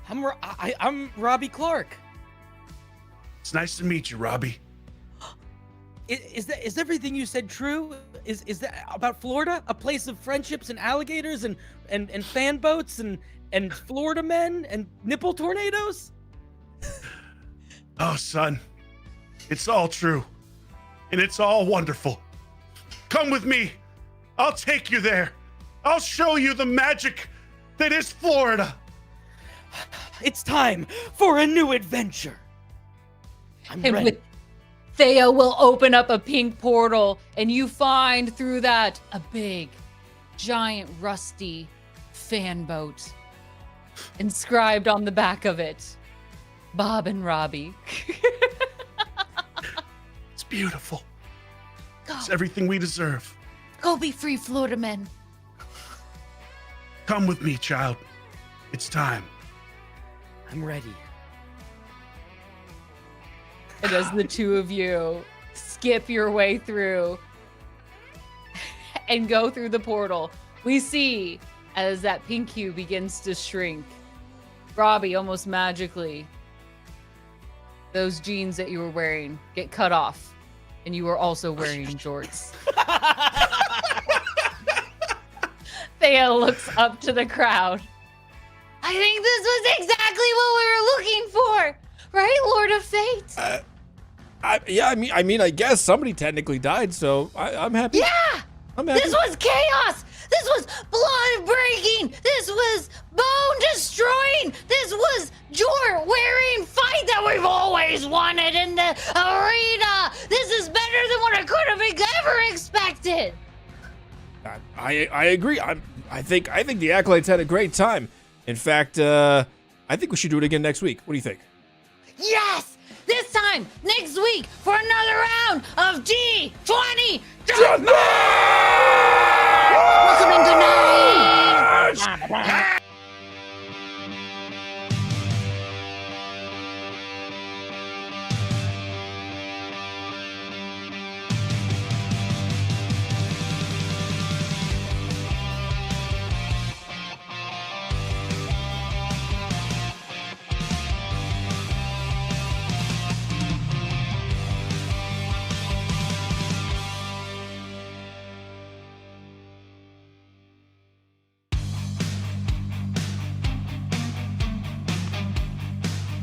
I'm Robbie Clark. It's nice to meet you, Robbie. Is everything you said true? Is that about Florida, a place of friendships and alligators and fan boats and Florida men and nipple tornadoes? Oh, son, it's all true, and it's all wonderful. Come with me. I'll take you there. I'll show you the magic that is Florida. It's time for a new adventure. I'm And ready. with Thea will open up a pink portal, and you find through that a big, giant, rusty fan boat. Inscribed on the back of it, Bob and Robbie. It's beautiful. It's everything we deserve. Go be free, Florida men. Come with me, child. It's time. I'm ready. And as the two of you skip your way through and go through the portal, we see as that pink hue begins to shrink, Robbie, almost magically, those jeans that you were wearing get cut off, and you were also wearing jorts. Thea looks up to the crowd. I think this was exactly what we were looking for. Right, Lord of Fate? I mean, I guess somebody technically died, so I'm happy. Yeah! I'm happy. This was chaos! This was blood breaking! This was bone destroying! This was jort-wearing fight that we've always wanted in the arena! This is better than what I could have ever expected! I agree. I think the Acolytes had a great time. In fact, I think we should do it again next week. What do you think? Yes! This time, next week, for another round of D20 Deathmatch! Welcome into